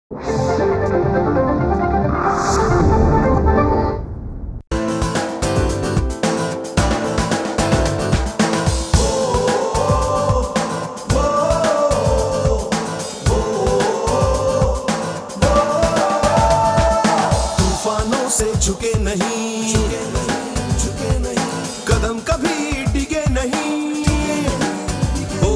तूफानों से झुके नहीं, कदम कभी डिगे नहीं। हो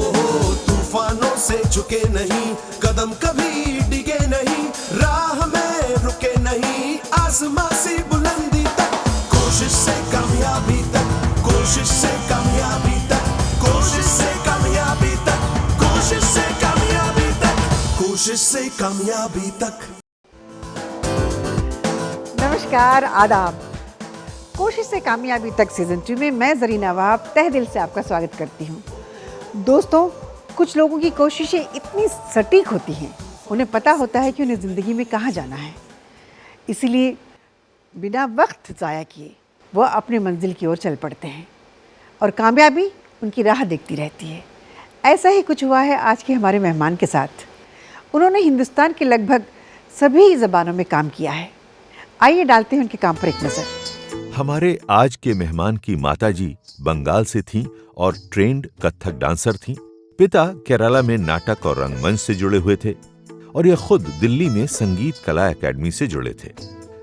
तूफानों से झुके नहीं, कदम कभी डिगे नहीं। राह में रुके नहीं, आसमां से बुलंदी तक। कोशिश से कामयाबी तक, कोशिश से कामयाबी तक, कोशिश से कामयाबी तक, कोशिश से कामयाबी तक, कोशिश से कामयाबी तक। नमस्कार, आदाब। कोशिश से कामयाबी तक सीज़न 2 में मैं ज़रीना नवाब तहे दिल से आपका स्वागत करती हूँ। दोस्तों, कुछ लोगों की कोशिशें इतनी सटीक होती हैं, उन्हें पता होता है कि उन्हें ज़िंदगी में कहाँ जाना है। इसीलिए बिना वक्त ज़ाया किए वह अपनी मंजिल की ओर चल पड़ते हैं और कामयाबी उनकी राह देखती रहती है। ऐसा ही कुछ हुआ है आज के हमारे मेहमान के साथ। उन्होंने हिंदुस्तान के लगभग सभी ज़बानों में काम किया है। आइए डालते हैं उनके काम पर एक नज़र। हमारे आज के मेहमान की माताजी बंगाल से थीं और ट्रेंड कथक डांसर थीं। पिता केरला में नाटक और रंगमंच से जुड़े हुए थे और यह खुद दिल्ली में संगीत कला एकेडमी से जुड़े थे।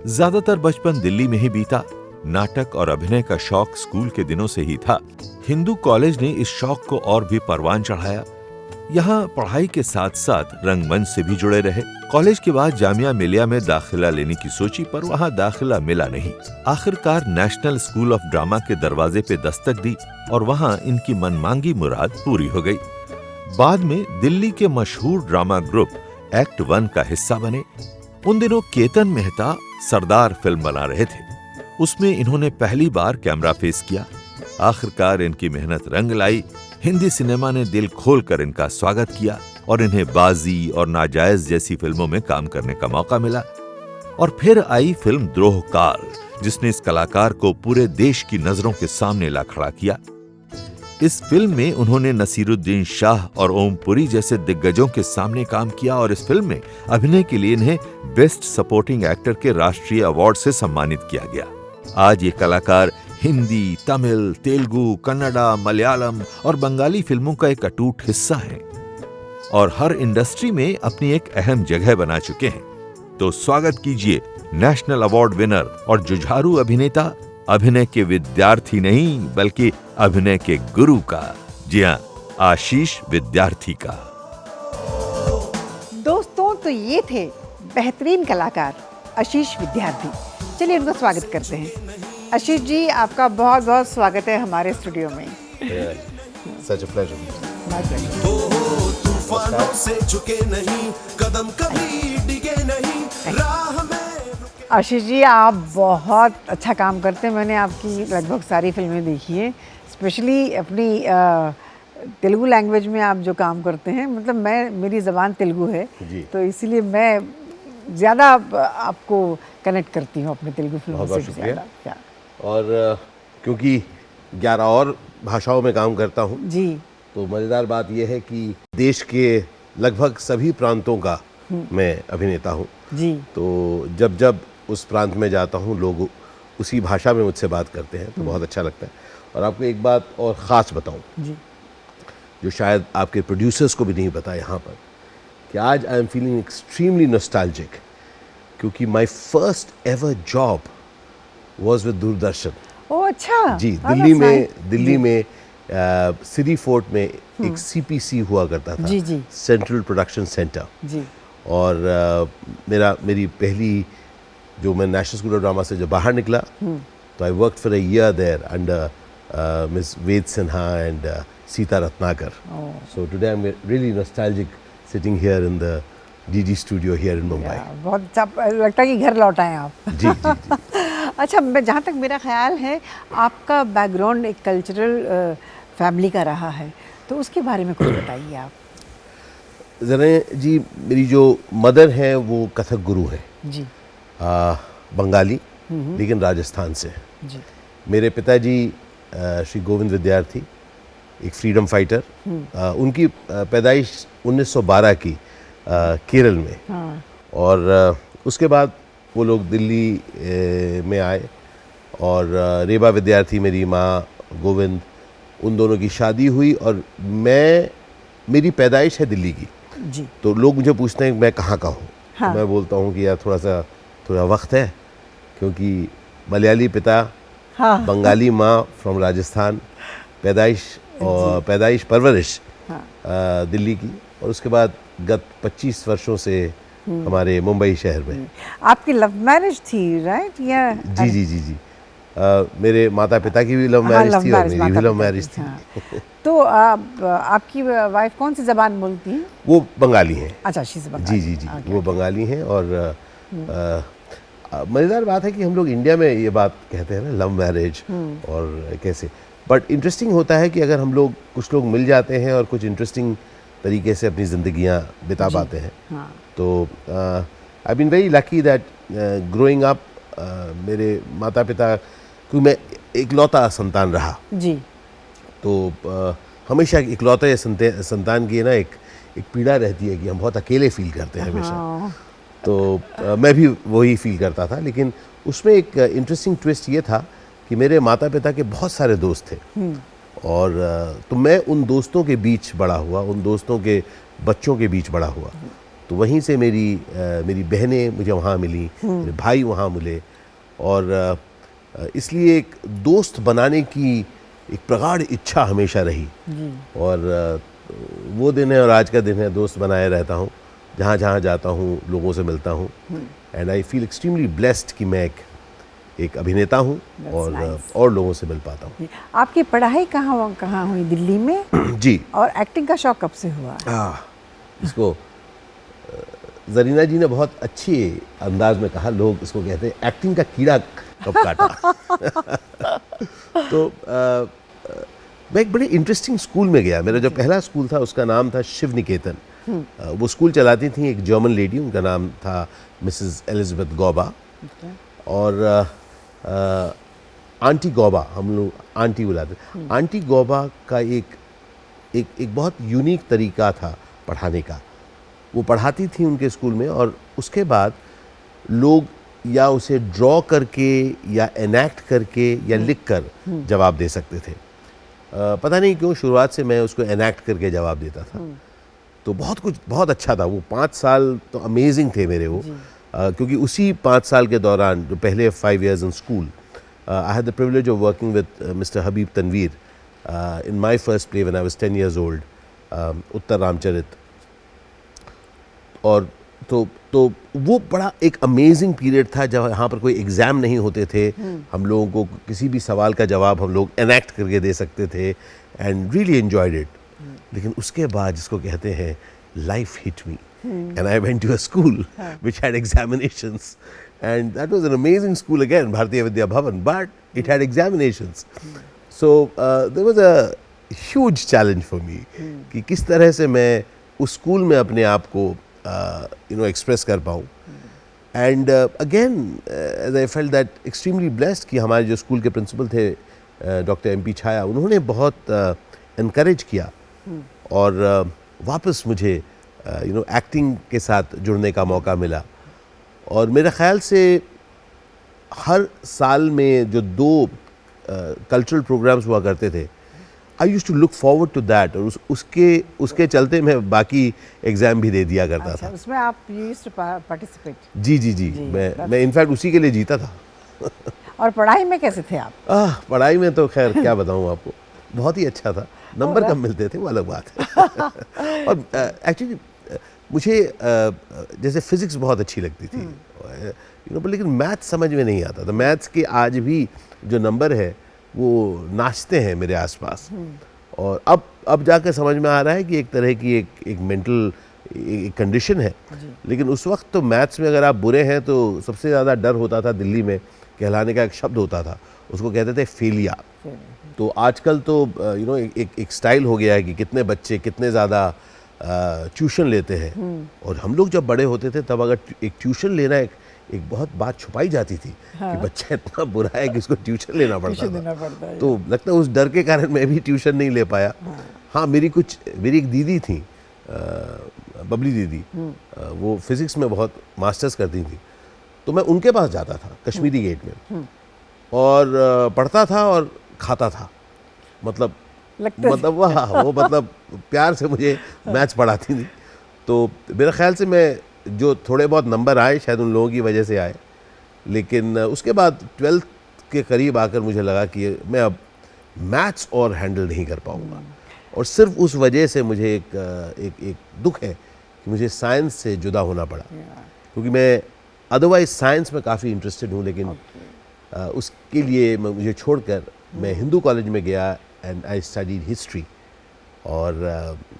ज्यादातर बचपन दिल्ली में ही बीता। नाटक और अभिनय का शौक स्कूल के दिनों से ही था। हिंदू कॉलेज ने इस शौक को और भी परवान चढ़ाया। यहाँ पढ़ाई के साथ साथ रंगमंच से भी जुड़े रहे। कॉलेज के बाद जामिया मिलिया में दाखिला लेने की सोची, पर वहाँ दाखिला मिला नहीं। आखिरकार नेशनल स्कूल ऑफ ड्रामा के दरवाजे पे दस्तक दी और वहाँ इनकी मनमांगी मुराद पूरी हो गई। बाद में दिल्ली के मशहूर ड्रामा ग्रुप एक्ट 1 का हिस्सा बने। उन दिनों केतन मेहता सरदार फिल्म बना रहे थे। उसमें इन्होंने पहली बार कैमरा फेस किया। आखिरकार इनकी मेहनत रंग लाई। हिंदी सिनेमा ने दिल खोलकर इनका स्वागत किया और इन्हें बाजी और नाजायज जैसी फिल्मों में काम करने का मौका मिला। और फिर आई फिल्म द्रोह काल, जिसने इस कलाकार को पूरे देश की नजरों के सामने ला खड़ा किया। इस फिल्म में उन्होंने नसीरुद्दीन शाह और ओम पुरी जैसे दिग्गजों के सामने काम किया और इस फिल्म में अभिनय के लिए इन्हें बेस्ट सपोर्टिंग एक्टर के राष्ट्रीय अवार्ड से सम्मानित किया गया। आज ये कलाकार हिंदी, तमिल, तेलुगु, कन्नड़ा, मलयालम और बंगाली फिल्मों का एक अटूट हिस्सा हैं और हर इंडस्ट्री में अपनी एक अहम जगह बना चुके हैं। तो स्वागत कीजिए नेशनल अवार्ड विनर और जुझारू अभिनेता, अभिनय के विद्यार्थी नहीं बल्कि अभिनय के गुरु का, जी हां, आशीष विद्यार्थी का। दोस्तों, तो ये थे बेहतरीन कलाकार आशीष विद्यार्थी। चलिए उनका स्वागत करते हैं। आशीष जी, आपका बहुत बहुत स्वागत है हमारे स्टूडियो में। Such a pleasure. My pleasure. तूफानों से झुके नहीं, कदम कभी डिगे नहीं। राह में आशीष जी, आप बहुत अच्छा काम करते हैं। मैंने आपकी लगभग सारी फिल्में देखी हैं, स्पेशली अपनी तेलुगु लैंग्वेज में आप जो काम करते हैं। मतलब मेरी ज़बान तेलुगु है, तो इसीलिए मैं ज़्यादा आपको कनेक्ट करती हूँ अपने तेलुगु फिल्मों से भी ज़्यादा। और क्योंकि 11 और भाषाओं में काम करता हूँ जी, तो मज़ेदार बात यह है कि देश के लगभग सभी प्रांतों का मैं अभिनेता हूँ जी। तो जब जब उस प्रांत में जाता हूँ लोग उसी भाषा में मुझसे बात करते हैं तो बहुत अच्छा लगता है। और आपको एक बात और ख़ास बताऊँ जी, जो शायद आपके प्रोड्यूसर्स को भी नहीं पता यहाँ पर, कि आज I am feeling extremely nostalgic क्योंकि my first ever job was with Doordarshan. Oh अच्छा। जी, हाँ, दिल्ली में सिटी फोर्ट में एक सीपीसी हुआ करता था, जी, जी। Central production centre. जी, और मेरी पहली जो मैं नेशनल स्कूल ऑफ ड्रामा से जब बाहर निकला तो I worked for a year there under miss Ved Sinha and Sita Ratnakar. So today I am really nostalgic sitting here in the DD studio here in Mumbai. बहुत अच्छा लगता है कि घर लौट आए आप। जी जी जी। अच्छा, जहाँ तक मेरा ख्याल है आपका बैकग्राउंड एक कल्चरल फैमिली का रहा है, तो उसके बारे में कुछ बताइए आप। ज़रा जी, मेरी जो मदर है वो कथक गुरु है जी। बंगाली लेकिन राजस्थान से। जी। मेरे पिताजी श्री गोविंद विद्यार्थी, एक फ्रीडम फाइटर। उनकी पैदाइश 1912 की केरल में। हाँ। और उसके बाद वो लोग दिल्ली में आए और रेबा विद्यार्थी मेरी माँ, गोविंद, उन दोनों की शादी हुई और मेरी पैदाइश है दिल्ली की। जी। तो लोग मुझे पूछते हैं कि मैं कहाँ का हूँ। हाँ। तो मैं बोलता हूँ कि यार थोड़ा वक्त है, क्योंकि मलयाली पिता, हाँ। बंगाली माँ फ्रॉम राजस्थान, पैदाइश परवरिश हाँ। दिल्ली की, और उसके बाद गत 25 वर्षों से हमारे मुंबई शहर में। आपकी लव मैरिज थी, राइट? या जी जी जी जी। मेरे माता पिता की भी लव मैरिज थी और मेरी भी लव मैरिज थी। हाँ। तो आपकी वाइफ कौन सी ज़बान बोलती हैं? वो बंगाली हैं। अच्छा, शीज़ जी बंगाली। जी जी, वो बंगाली हैं। और मज़ेदार बात है कि हम लोग इंडिया में ये बात कहते हैं ना, लव मैरिज और कैसे, बट इंटरेस्टिंग होता है कि अगर हम लोग, कुछ लोग मिल जाते हैं और कुछ इंटरेस्टिंग तरीके से अपनी ज़िंदगियाँ बिता पाते हैं। हाँ। तो I been very lucky that growing up, मेरे माता पिता, क्योंकि मैं इकलौता संतान रहा, जी। तो हमेशा इकलौते संतान की ना एक पीड़ा रहती है कि हम बहुत अकेले फील करते हैं हमेशा। हाँ। तो मैं भी वही फील करता था, लेकिन उसमें एक इंटरेस्टिंग ट्विस्ट ये था कि मेरे माता पिता के बहुत सारे दोस्त थे, और तो मैं उन दोस्तों के बीच बड़ा हुआ, उन दोस्तों के बच्चों के बीच बड़ा हुआ। तो वहीं से मेरी बहनें मुझे वहाँ मिली, मेरे भाई वहाँ मिले, और इसलिए एक दोस्त बनाने की एक प्रगाढ़ इच्छा हमेशा रही। और वो दिन है और आज का दिन है, दोस्त बनाए रहता हूँ, जहाँ जहाँ जाता हूँ लोगों से मिलता हूँ, and I feel extremely blessed कि मैं एक अभिनेता हूँ और लोगों से मिल पाता हूँ। आपकी पढ़ाई कहाँ हुई? दिल्ली में? जी। और एक्टिंग का शौक कब से हुआ? इसको जरीना जी ने बहुत अच्छी अंदाज में कहा, लोग इसको कहते हैं एक्टिंग का कीड़ा कब काटा। तो मैं एक बड़े इंटरेस्टिंग स्कूल में गया। मेरा जो पहला स्कूल था उसका नाम था शिव निकेतन। वो स्कूल चलाती थी एक जर्मन लेडी, उनका नाम था मिसेस एलिजाबेथ गौबा। और आंटी गौबा, हम लोग आंटी बुलाते। आंटी गौबा का एक बहुत यूनिक तरीका था पढ़ाने का। वो पढ़ाती थी उनके स्कूल में, और उसके बाद लोग या उसे ड्रॉ करके या एनैक्ट करके या लिख कर जवाब दे सकते थे। पता नहीं क्यों शुरुआत से मैं उसको एनैक्ट करके जवाब देता था। तो बहुत अच्छा था वो 5 साल, तो अमेजिंग थे मेरे वो। क्योंकि उसी 5 साल के दौरान, जो पहले 5 years in school, I had the privilege of working with mister Habib Tanvir in my first play when I was 10 years old, Uttar Ramcharit. और तो वो बड़ा एक अमेजिंग पीरियड था, जब यहाँ पर कोई एग्ज़ाम नहीं होते थे। हम लोगों को किसी भी सवाल का जवाब हम लोग एनैक्ट करके दे सकते थे, एंड रियली एन्जॉयड इट। लेकिन उसके बाद जिसको कहते हैं life hit me, and I went to a school which had examinations, and that was an amazing school again, Bharatiya Vidya Bhavan, but it had examinations. So there was a huge challenge for me कि किस तरह से मैं उस school में अपने आप को एक्सप्रेस कर पाऊँ। And again as I felt that extremely blessed कि हमारे जो स्कूल के प्रिंसिपल थे डॉक्टर MP छाया, उन्होंने बहुत इनकरेज किया, और वापस मुझे एक्टिंग के साथ जुड़ने का मौका मिला। और मेरे ख्याल से हर साल में जो 2 कल्चरल प्रोग्राम्स हुआ करते थे, I used to look forward to that, और उसके चलते मैं बाकी एग्ज़ाम भी दे दिया करता था। उसमें आप यूज्ड टू पार्टिसिपेट? जी। मैं इनफैक्ट उसी के लिए जीता था। और पढ़ाई में कैसे थे आप? पढ़ाई में तो खैर क्या बताऊँ आपको, बहुत ही अच्छा था। नंबर कम मिलते थे, वो अलग बात है। और एक्चुअली मुझे जैसे फिज़िक्स बहुत अच्छी लगती थी, लेकिन मैथ्स समझ में नहीं आता था। मैथ्स के आज भी जो नंबर है वो नाचते हैं मेरे आसपास। और अब जाकर समझ में आ रहा है कि एक तरह की एक मेंटल कंडीशन है। लेकिन उस वक्त तो मैथ्स में अगर आप बुरे हैं तो सबसे ज़्यादा डर होता था। दिल्ली में कहलाने का एक शब्द होता था, उसको कहते थे फेलिया। तो आजकल तो एक स्टाइल हो गया है कि कितने बच्चे कितने ज़्यादा ट्यूशन लेते हैं। और हम लोग जब बड़े होते थे तब अगर एक ट्यूशन लेना एक बहुत बात छुपाई जाती थी कि बच्चा इतना बुरा है कि इसको ट्यूशन लेना पड़ता था। तो लगता है उस डर के कारण मैं भी ट्यूशन नहीं ले पाया। हाँ, मेरी एक दीदी थी बबली दीदी, वो फिज़िक्स में बहुत मास्टर्स करती थी, तो मैं उनके पास जाता था कश्मीरी गेट में और पढ़ता था और खाता था। मतलब वो मतलब प्यार से मुझे मैथ्स पढ़ाती थी। तो मेरे ख्याल से मैं जो थोड़े बहुत नंबर आए शायद उन लोगों की वजह से आए, लेकिन उसके बाद 12th के करीब आकर मुझे लगा कि मैं अब मैथ्स और हैंडल नहीं कर पाऊँगा, और सिर्फ उस वजह से मुझे एक दुख है कि मुझे साइंस से जुदा होना पड़ा, क्योंकि मैं अदरवाइज साइंस में काफ़ी इंटरेस्टेड हूँ, लेकिन उसके लिए मुझे छोड़कर मैं हिंदू कॉलेज में गया एंड आई स्टडीड हिस्ट्री, और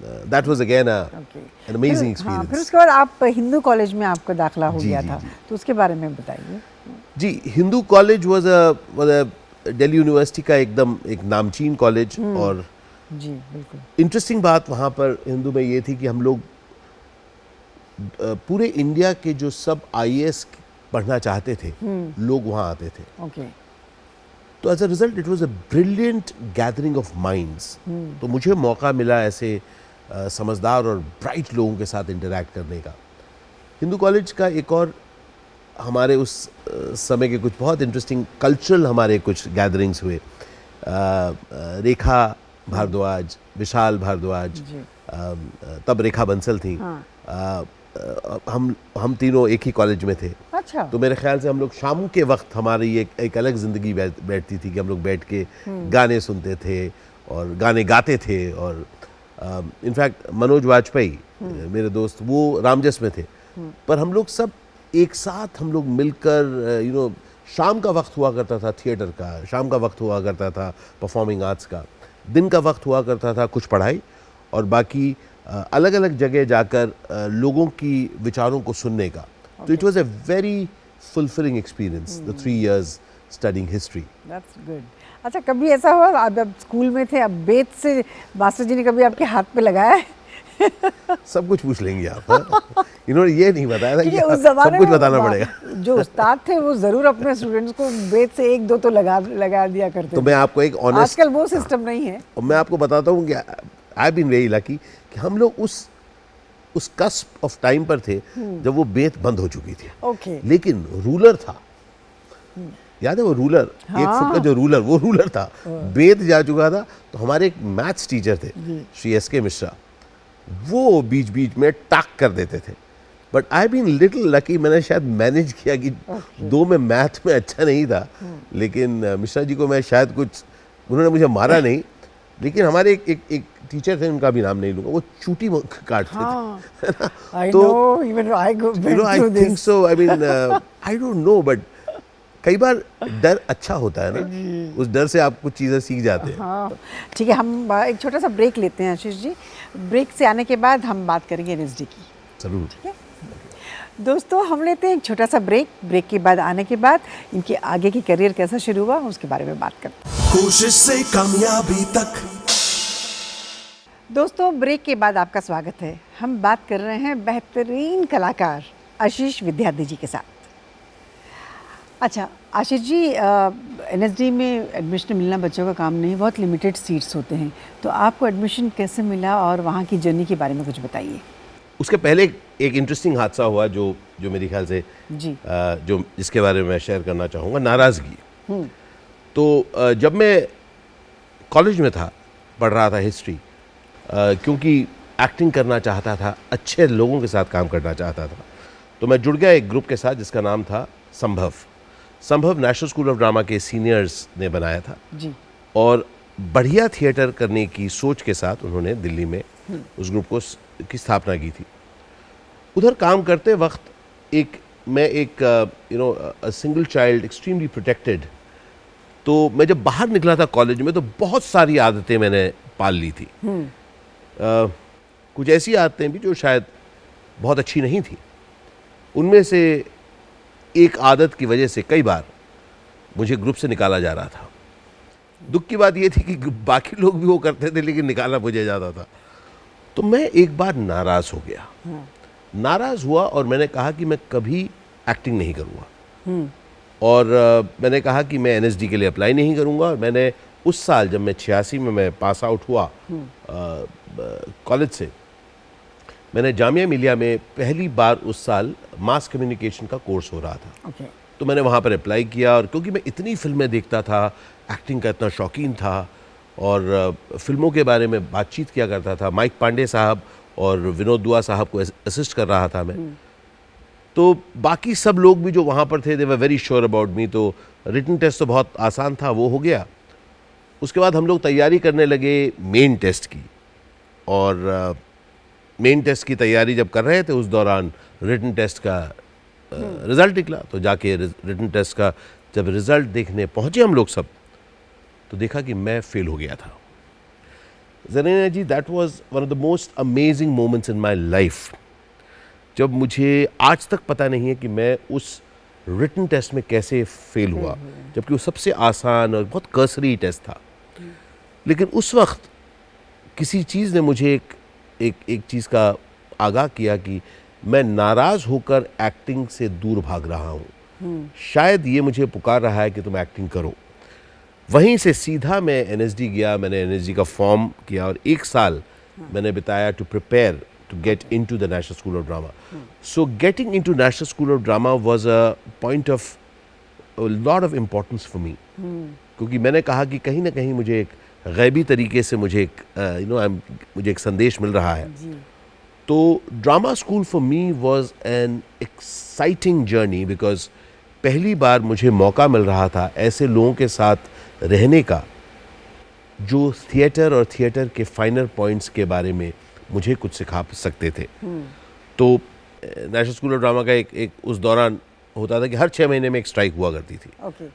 that was again an amazing फिर एक्सपीरियंस। उसके बाद आप हिंदू कॉलेज में आपका दाखिला हो जी, गया जी, था, जी। तो उसके बारे में बताइए। जी, Hindu college was a Delhi university का एकदम एक नामचीन कॉलेज, और जी बिल्कुल। इंटरेस्टिंग बात वहाँ पर हिंदू में ये थी कि हम लोग पूरे इंडिया के जो सब आईएएस पढ़ना चाहते थे लोग वहाँ आते थे। ओके। तो as a result it was a brilliant gathering of minds. तो मुझे मौका मिला ऐसे समझदार और ब्राइट लोगों के साथ इंटरैक्ट करने का। हिंदू कॉलेज का एक और हमारे उस समय के कुछ बहुत इंटरेस्टिंग कल्चरल हमारे कुछ गैदरिंग्स हुए। रेखा भारद्वाज, विशाल भारद्वाज, तब रेखा बंसल थी। हम तीनों एक ही कॉलेज में थे। अच्छा। तो मेरे ख्याल से हम लोग शाम के वक्त हमारी एक अलग ज़िंदगी बैठती थी कि हम लोग बैठ के गाने सुनते थे और गाने गाते थे। और इनफैक्ट मनोज वाजपेयी मेरे दोस्त, वो रामजस में थे, पर हम लोग सब एक साथ हम लोग मिलकर शाम का वक्त हुआ करता था थिएटर का, शाम का वक्त हुआ करता था परफॉर्मिंग आर्ट्स का, दिन का वक्त हुआ करता था कुछ पढ़ाई, और बाकी अलग अलग जगह जाकर लोगों की विचारों को सुनने का। तो it was a very fulfilling experience, the 3 years studying history. That's good. अच्छा, कभी ऐसा हुआ आप जब स्कूल में थे, अब बेत से मास्टर जी ने कभी आपके हाथ पे लगाया है? सब कुछ पूछ लेंगे आप। इन्होंने ये नहीं बताया था कि उस सब जमाने कुछ में बताना पड़ेगा। जो उस्ताद थे वो जरूर अपने स्टूडेंट्स को बेत से 1-2 तो लगा दिया करते तो थे। मैं आपको एक ऑनेस्ट, आजकल वो सिस्टम नहीं है। और मैं आपको बताता हूँ कि I have been very lucky कि हम लोग उस कस्प ऑफ टाइम पर थे जब वो बेत बंद हो चुकी थी। ओके। लेकिन रूलर था, याद है वो रूलर, 1 फुट का जो रूलर, वो रूलर था। बेत जा चुका था। तो हमारे एक मैथ्स टीचर थे श्री एस के मिश्रा, वो बीच बीच में टाक कर देते थे। But I been little lucky, मैंने शायद मैनेज किया कि 2 में मैथ में अच्छा नहीं था, लेकिन मिश्रा जी को मैं शायद कुछ, उन्होंने मुझे मारा नहीं, लेकिन हमारे एक टीचर थे, उनका भी नाम नहीं लूंगा, वो चूटी काटते थे। आई तो no, even I go I think so, I mean I don't know, but कई बार डर अच्छा होता है ना, उस डर से आप कुछ चीज़ें सीख जाते हैं। हाँ, ठीक है, हम एक छोटा सा ब्रेक लेते हैं आशीष जी। ब्रेक से आने के बाद हम बात करेंगे एनएसडी की। जरूर। दोस्तों, हम लेते हैं एक छोटा सा ब्रेक। ब्रेक के बाद आने के बाद इनके आगे की करियर कैसा शुरू हुआ उसके बारे में बात करते हैं। कोशिश से कामयाबी तक। दोस्तों, ब्रेक के बाद आपका स्वागत है। हम बात कर रहे हैं बेहतरीन कलाकार आशीष विद्यार्थी जी के साथ। अच्छा आशीष जी, एनएसडी में एडमिशन मिलना बच्चों का काम नहीं, बहुत लिमिटेड सीट्स होते हैं, तो आपको एडमिशन कैसे मिला और वहाँ की जर्नी के बारे में कुछ बताइए। उसके पहले एक इंटरेस्टिंग हादसा हुआ जो मेरे ख्याल से जी। जो जिसके बारे में मैं शेयर करना चाहूँगा, नाराज़गी। तो जब मैं कॉलेज में था, पढ़ रहा था हिस्ट्री, क्योंकि एक्टिंग करना चाहता था, अच्छे लोगों के साथ काम करना चाहता था, तो मैं जुड़ गया एक ग्रुप के साथ जिसका नाम था संभव नेशनल स्कूल ऑफ ड्रामा के सीनियर्स ने बनाया था जी। और बढ़िया थिएटर करने की सोच के साथ उन्होंने दिल्ली में उस ग्रुप की स्थापना की थी। उधर काम करते वक्त मैं एक सिंगल चाइल्ड, एक्सट्रीमली प्रोटेक्टेड, तो मैं जब बाहर निकला था कॉलेज में तो बहुत सारी आदतें मैंने पाल ली थी। कुछ ऐसी आदतें भी जो शायद बहुत अच्छी नहीं थी। उनमें से एक आदत की वजह से कई बार मुझे ग्रुप से निकाला जा रहा था। दुख की बात यह थी कि बाकी लोग भी वो करते थे, लेकिन निकाला मुझे जाता था। तो मैं एक बार नाराज़ हो गया, नाराज़ हुआ और मैंने कहा कि मैं कभी एक्टिंग नहीं करूँगा। और मैंने कहा कि मैं एनएसडी के लिए अप्लाई नहीं करूँगा। और मैंने उस साल जब मैं 86 में मैं पास आउट हुआ कॉलेज से, मैंने जामिया मिलिया में पहली बार उस साल मास कम्युनिकेशन का कोर्स हो रहा था। ओके। तो मैंने वहाँ पर अप्लाई किया, और क्योंकि मैं इतनी फिल्में देखता था, एक्टिंग का इतना शौकीन था, और फिल्मों के बारे में बातचीत किया करता था। माइक पांडे साहब और विनोद दुआ साहब को असिस्ट कर रहा था मैं। तो बाकी सब लोग भी जो वहाँ पर थे, they were very sure about me. तो रिटन टेस्ट तो बहुत आसान था, वो हो गया। उसके बाद हम लोग तैयारी करने लगे मेन टेस्ट की, और मेन टेस्ट की तैयारी जब कर रहे थे उस दौरान रिटन टेस्ट का रिज़ल्ट निकला। तो जाके रिटन टेस्ट का जब रिज़ल्ट देखने पहुँचे हम लोग सब, तो देखा कि मैं फेल हो गया था। Zarina ji, that was one of the most amazing moments in my life, जब मुझे आज तक पता नहीं है कि मैं उस रिटन टेस्ट में कैसे फेल हुआ, जबकि वो सबसे आसान और बहुत कर्सरी टेस्ट था। लेकिन उस वक्त किसी चीज़ ने मुझे एक चीज़ का आगाह किया कि मैं नाराज़ होकर एक्टिंग से दूर भाग रहा हूँ। शायद ये मुझे पुकार रहा है कि तुम एक्टिंग करो। वहीं से सीधा मैं एनएसडी गया, मैंने एनएसडी का फॉर्म किया, और 1 साल मैंने बिताया to prepare to get into the National School of Drama. So getting into National School of Drama was a point of a lot of importance for me. क्योंकि मैंने कहा कि कहीं ना कहीं मुझे एक गैबी तरीके से मुझे एक संदेश मिल रहा है। तो drama school for me was an exciting journey, because पहली बार मुझे मौका मिल रहा था ऐसे लोगों के साथ रहने का जो थिएटर और थिएटर के फाइनर पॉइंट्स के बारे में मुझे कुछ सिखा सकते थे। तो नेशनल स्कूल ऑफ ड्रामा का एक उस दौरान होता था कि हर 6 महीने में एक स्ट्राइक हुआ करती थी।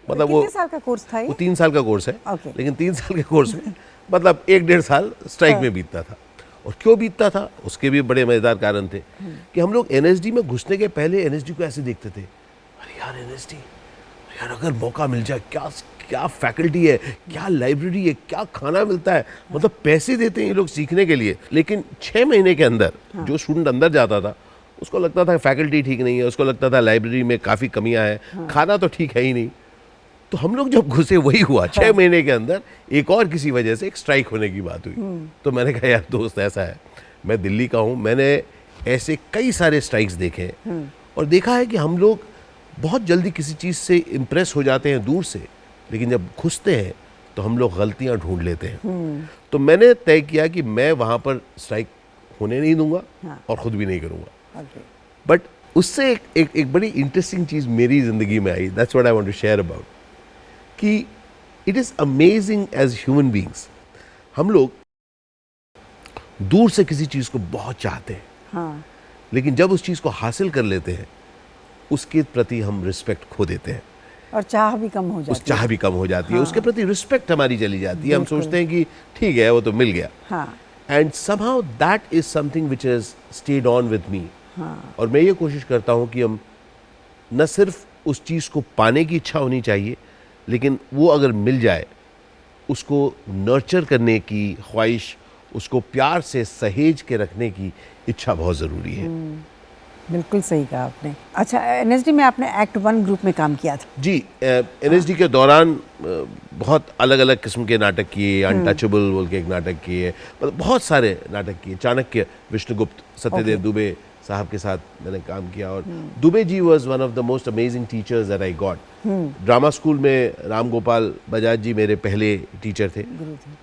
मतलब वो कितने साल का कोर्स था ये? वो 3 साल का कोर्स है। लेकिन 3 साल के कोर्स में मतलब 1-1.5 साल स्ट्राइक में बीतता था। और क्यों बीतता था, उसके भी बड़े मज़ेदार कारण थे कि हम लोग एनएसडी में घुसने के पहले एनएसडी को ऐसे देखते थे, अरे यार एनएसडी, यार अगर मौका मिल जाए, क्या फैकल्टी है, क्या लाइब्रेरी है, क्या खाना मिलता है, मतलब पैसे देते हैं ये लोग सीखने के लिए। लेकिन 6 महीने के अंदर जो स्टूडेंट अंदर जाता था उसको लगता था फैकल्टी ठीक नहीं है, उसको लगता था लाइब्रेरी में काफ़ी कमियां हैं, खाना तो ठीक है ही नहीं। तो हम लोग जब घुसे वही हुआ, 6 महीने के अंदर एक और किसी वजह से एक स्ट्राइक होने की बात हुई। तो मैंने कहा यार दोस्त ऐसा है, मैं दिल्ली का हूँ, मैंने ऐसे कई सारे स्ट्राइक्स देखे और देखा है कि हम लोग बहुत जल्दी किसी चीज़ से इम्प्रेस हो जाते हैं दूर से, लेकिन जब घुसते हैं तो हम लोग गलतियां ढूंढ लेते हैं। तो मैंने तय किया कि मैं वहां पर स्ट्राइक होने नहीं दूंगा और ख़ुद भी नहीं करूंगा। बट उससे एक बड़ी इंटरेस्टिंग चीज़ मेरी ज़िंदगी में आई, that's what I want to share about, कि it is amazing as human beings, हम लोग दूर से किसी चीज़ को बहुत चाहते हैं, लेकिन जब उस चीज़ को हासिल कर लेते हैं उसके प्रति हम रिस्पेक्ट खो देते हैं और चाह भी कम हो जाती है। उस चाह भी कम हो जाती है, उसके प्रति रिस्पेक्ट हमारी चली जाती है। हम सोचते हैं कि ठीक है वो तो मिल गया, and somehow that is something which has stayed on with me. और मैं ये कोशिश करता हूँ कि हम न सिर्फ उस चीज़ को पाने की इच्छा होनी चाहिए, लेकिन वो अगर मिल जाए उसको नर्चर करने की ख्वाहिश, उसको प्यार से सहेज के रखने की इच्छा बहुत ज़रूरी है। बिल्कुल सही कहा आपने। अच्छा, एनएसडी में आपने एक्ट 1 ग्रुप में काम किया था? जी, एनएसडी के दौरान बहुत अलग अलग किस्म के नाटक किए, अनटचेबल बोल के एक नाटक किए, मतलब बहुत सारे नाटक किए। चाणक्य, विष्णुगुप्त, सत्यदेव दुबे साहब के साथ मैंने काम किया, और Dubey ji was one of the most amazing teachers that I got. Drama school में राम गोपाल बजाज जी मेरे पहले टीचर थे,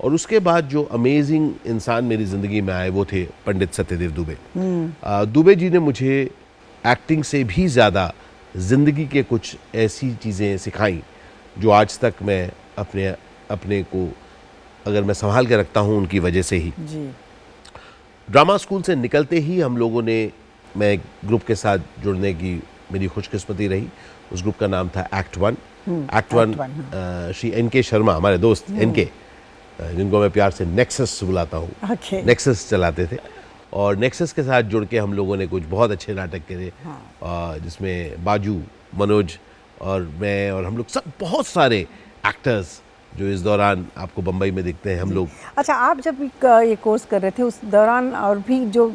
और उसके बाद जो अमेजिंग इंसान मेरी ज़िंदगी में आए वो थे पंडित सत्यदेव दुबे। दुबे जी ने मुझे एक्टिंग से भी ज़्यादा ज़िंदगी के कुछ ऐसी चीज़ें सिखाई जो आज तक मैं अपने को अगर मैं संभाल के रखता हूँ उनकी वजह से ही। जी। ड्रामा स्कूल से निकलते ही हम लोगों ने, मैं एक ग्रुप के साथ जुड़ने की मेरी खुशकिस्मती रही। उस ग्रुप का नाम था act 1। Act 1 Shri NK Sharma, हमारे दोस्त एनके, जिनको मैं प्यार से नेक्सस बुलाता हूँ, नेक्सस चलाते थे। और नेक्सस के साथ जुड़ के हम लोगों ने कुछ बहुत अच्छे नाटक करे, जिसमें बाजू, मनोज और मैं और हम लोग सब बहुत सारे एक्टर्स जो इस दौरान आपको बम्बई में दिखते हैं हम लोग। अच्छा, आप जब ये कोर्स कर रहे थे उस दौरान और भी जो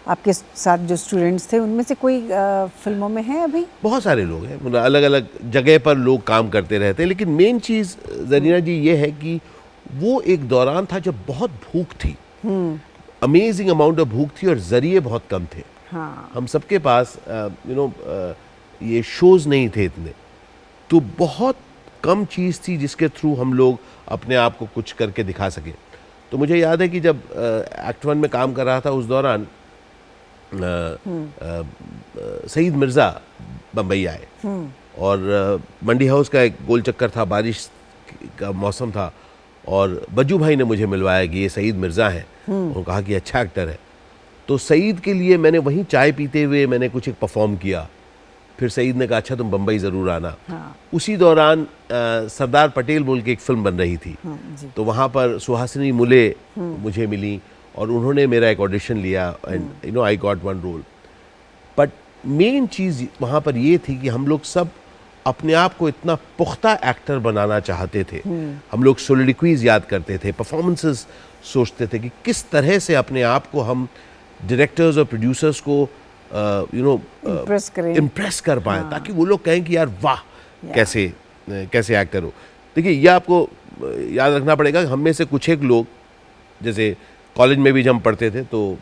आपके साथ जो स्टूडेंट्स थे उनमें से कोई फिल्मों में है अभी? बहुत सारे लोग हैं, मतलब अलग अलग जगह पर लोग काम करते रहते हैं, लेकिन मेन चीज़ ज़रीना जी ये है कि वो एक दौरान था जब बहुत भूख थी। अमेजिंग अमाउंट ऑफ भूख थी और जरिए बहुत कम थे। हाँ, हम सबके पास ये शोज़ नहीं थे इतने, तो बहुत कम चीज़ थी जिसके थ्रू हम लोग अपने आप को कुछ करके दिखा सके। तो मुझे याद है कि जब एक्ट वन में काम कर रहा था उस दौरान सईद मिर्ज़ा बम्बई आए और मंडी हाउस का एक गोल चक्कर था, बारिश का मौसम था और बज्जू भाई ने मुझे मिलवाया कि ये सईद मिर्ज़ा हैं। उन्होंने कहा कि अच्छा एक्टर है। तो सईद के लिए मैंने वहीं चाय पीते हुए मैंने कुछ एक परफॉर्म किया। फिर सईद ने कहा अच्छा तुम बम्बई ज़रूर आना। हाँ। उसी दौरान सरदार पटेल बोल के एक फ़िल्म बन रही थी। हाँ, जी। तो वहाँ पर सुहासिनी मुले मुझे मिली और उन्होंने मेरा एक ऑडिशन लिया and I got one role. But main चीज़ वहाँ पर ये थी कि हम लोग सब अपने आप को इतना पुख्ता एक्टर बनाना चाहते थे। हम लोग सोलिडिक्वीज याद करते थे, परफॉर्मेंसेस सोचते थे कि किस तरह से अपने आप को हम डायरेक्टर्स और प्रोड्यूसर्स को इम्प्रेस कर पाएँ, ताकि वो लोग कहें कि यार वाह कैसे एक्टर हो। देखिए ये आपको याद रखना पड़ेगा, हम में से कुछ एक लोग, जैसे कॉलेज में भी जब हम पढ़ते थे तो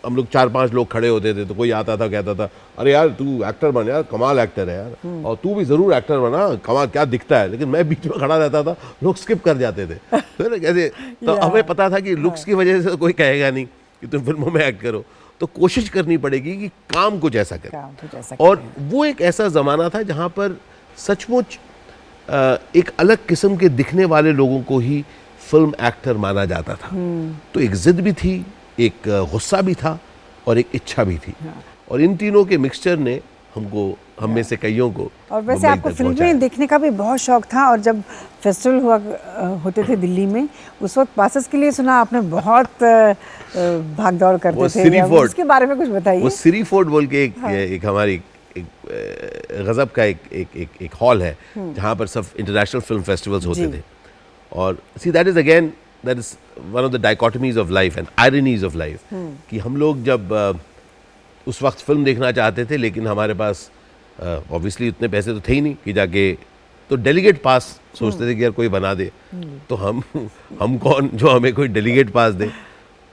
हम लोग 4-5 लोग खड़े होते थे, तो कोई आता था कहता था अरे यार तू एक्टर बन यार, कमाल एक्टर है यार, और तू भी ज़रूर एक्टर बना, कमाल क्या दिखता है। लेकिन मैं बीच में खड़ा रहता था, लोग स्किप कर जाते थे। फिर कैसे तो हमें पता था कि लुक्स की वजह से कोई कहेगा नहीं कि तुम फिल्मों में एक्ट करो, तो कोशिश करनी पड़ेगी कि काम कुछ ऐसा करें। और वो एक ऐसा ज़माना था जहाँ पर सचमुच एक अलग किस्म के दिखने वाले लोगों को ही फिल्म एक्टर माना जाता था। तो एक जिद भी थी, एक गुस्सा भी था और एक इच्छा भी थी। और इन तीनों के मिक्सचर ने हम में से कईयों को, और वैसे आपको फिल्में देखने का भी बहुत शौक था, और जब फेस्टिवल होते थे दिल्ली में, उस वक्त पासेस के लिए सुना आपने बहुत भाग दौड़ करते थे। उसके बारे में कुछ बताइए। वो सिरी फोर्ट बोल के एक हमारी गजब का एक हॉल है जहाँ पर सब इंटरनेशनल फिल्म फेस्टिवल्स होते थे। और see that is one of the dichotomies of life and ironies of life, कि हम लोग जब उस वक्त फिल्म देखना चाहते थे, लेकिन हमारे पास ऑब्वियसली उतने पैसे तो थे ही नहीं कि जाके, तो डेलीगेट पास सोचते थे कि यार कोई बना दे, तो हम कौन जो हमें कोई डेलीगेट पास दे।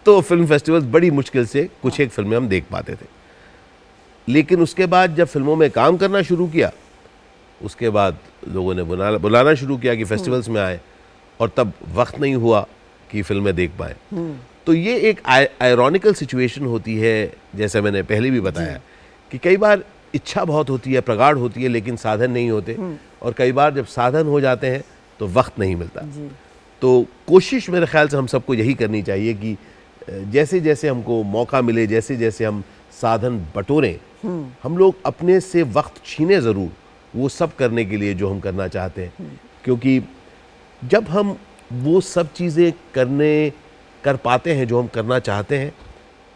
तो फिल्म फेस्टिवल्स बड़ी मुश्किल से कुछ एक फिल्में हम देख पाते थे। लेकिन उसके बाद जब फिल्मों में काम करना शुरू किया, उसके बाद लोगों ने बुलाना शुरू किया कि फेस्टिवल्स में आए, और तब वक्त नहीं हुआ कि फिल्में देख पाए। तो ये एक आयरॉनिकल सिचुएशन होती है, जैसे मैंने पहले भी बताया कि कई बार इच्छा बहुत होती है, प्रगाढ़ होती है, लेकिन साधन नहीं होते, और कई बार जब साधन हो जाते हैं तो वक्त नहीं मिलता। तो कोशिश मेरे ख्याल से हम सबको यही करनी चाहिए कि जैसे जैसे हमको मौका मिले, जैसे जैसे हम साधन बटोरें, हम लोग अपने से वक्त छीने ज़रूर वो सब करने के लिए जो हम करना चाहते हैं। क्योंकि जब हम वो सब चीज़ें कर पाते हैं जो हम करना चाहते हैं,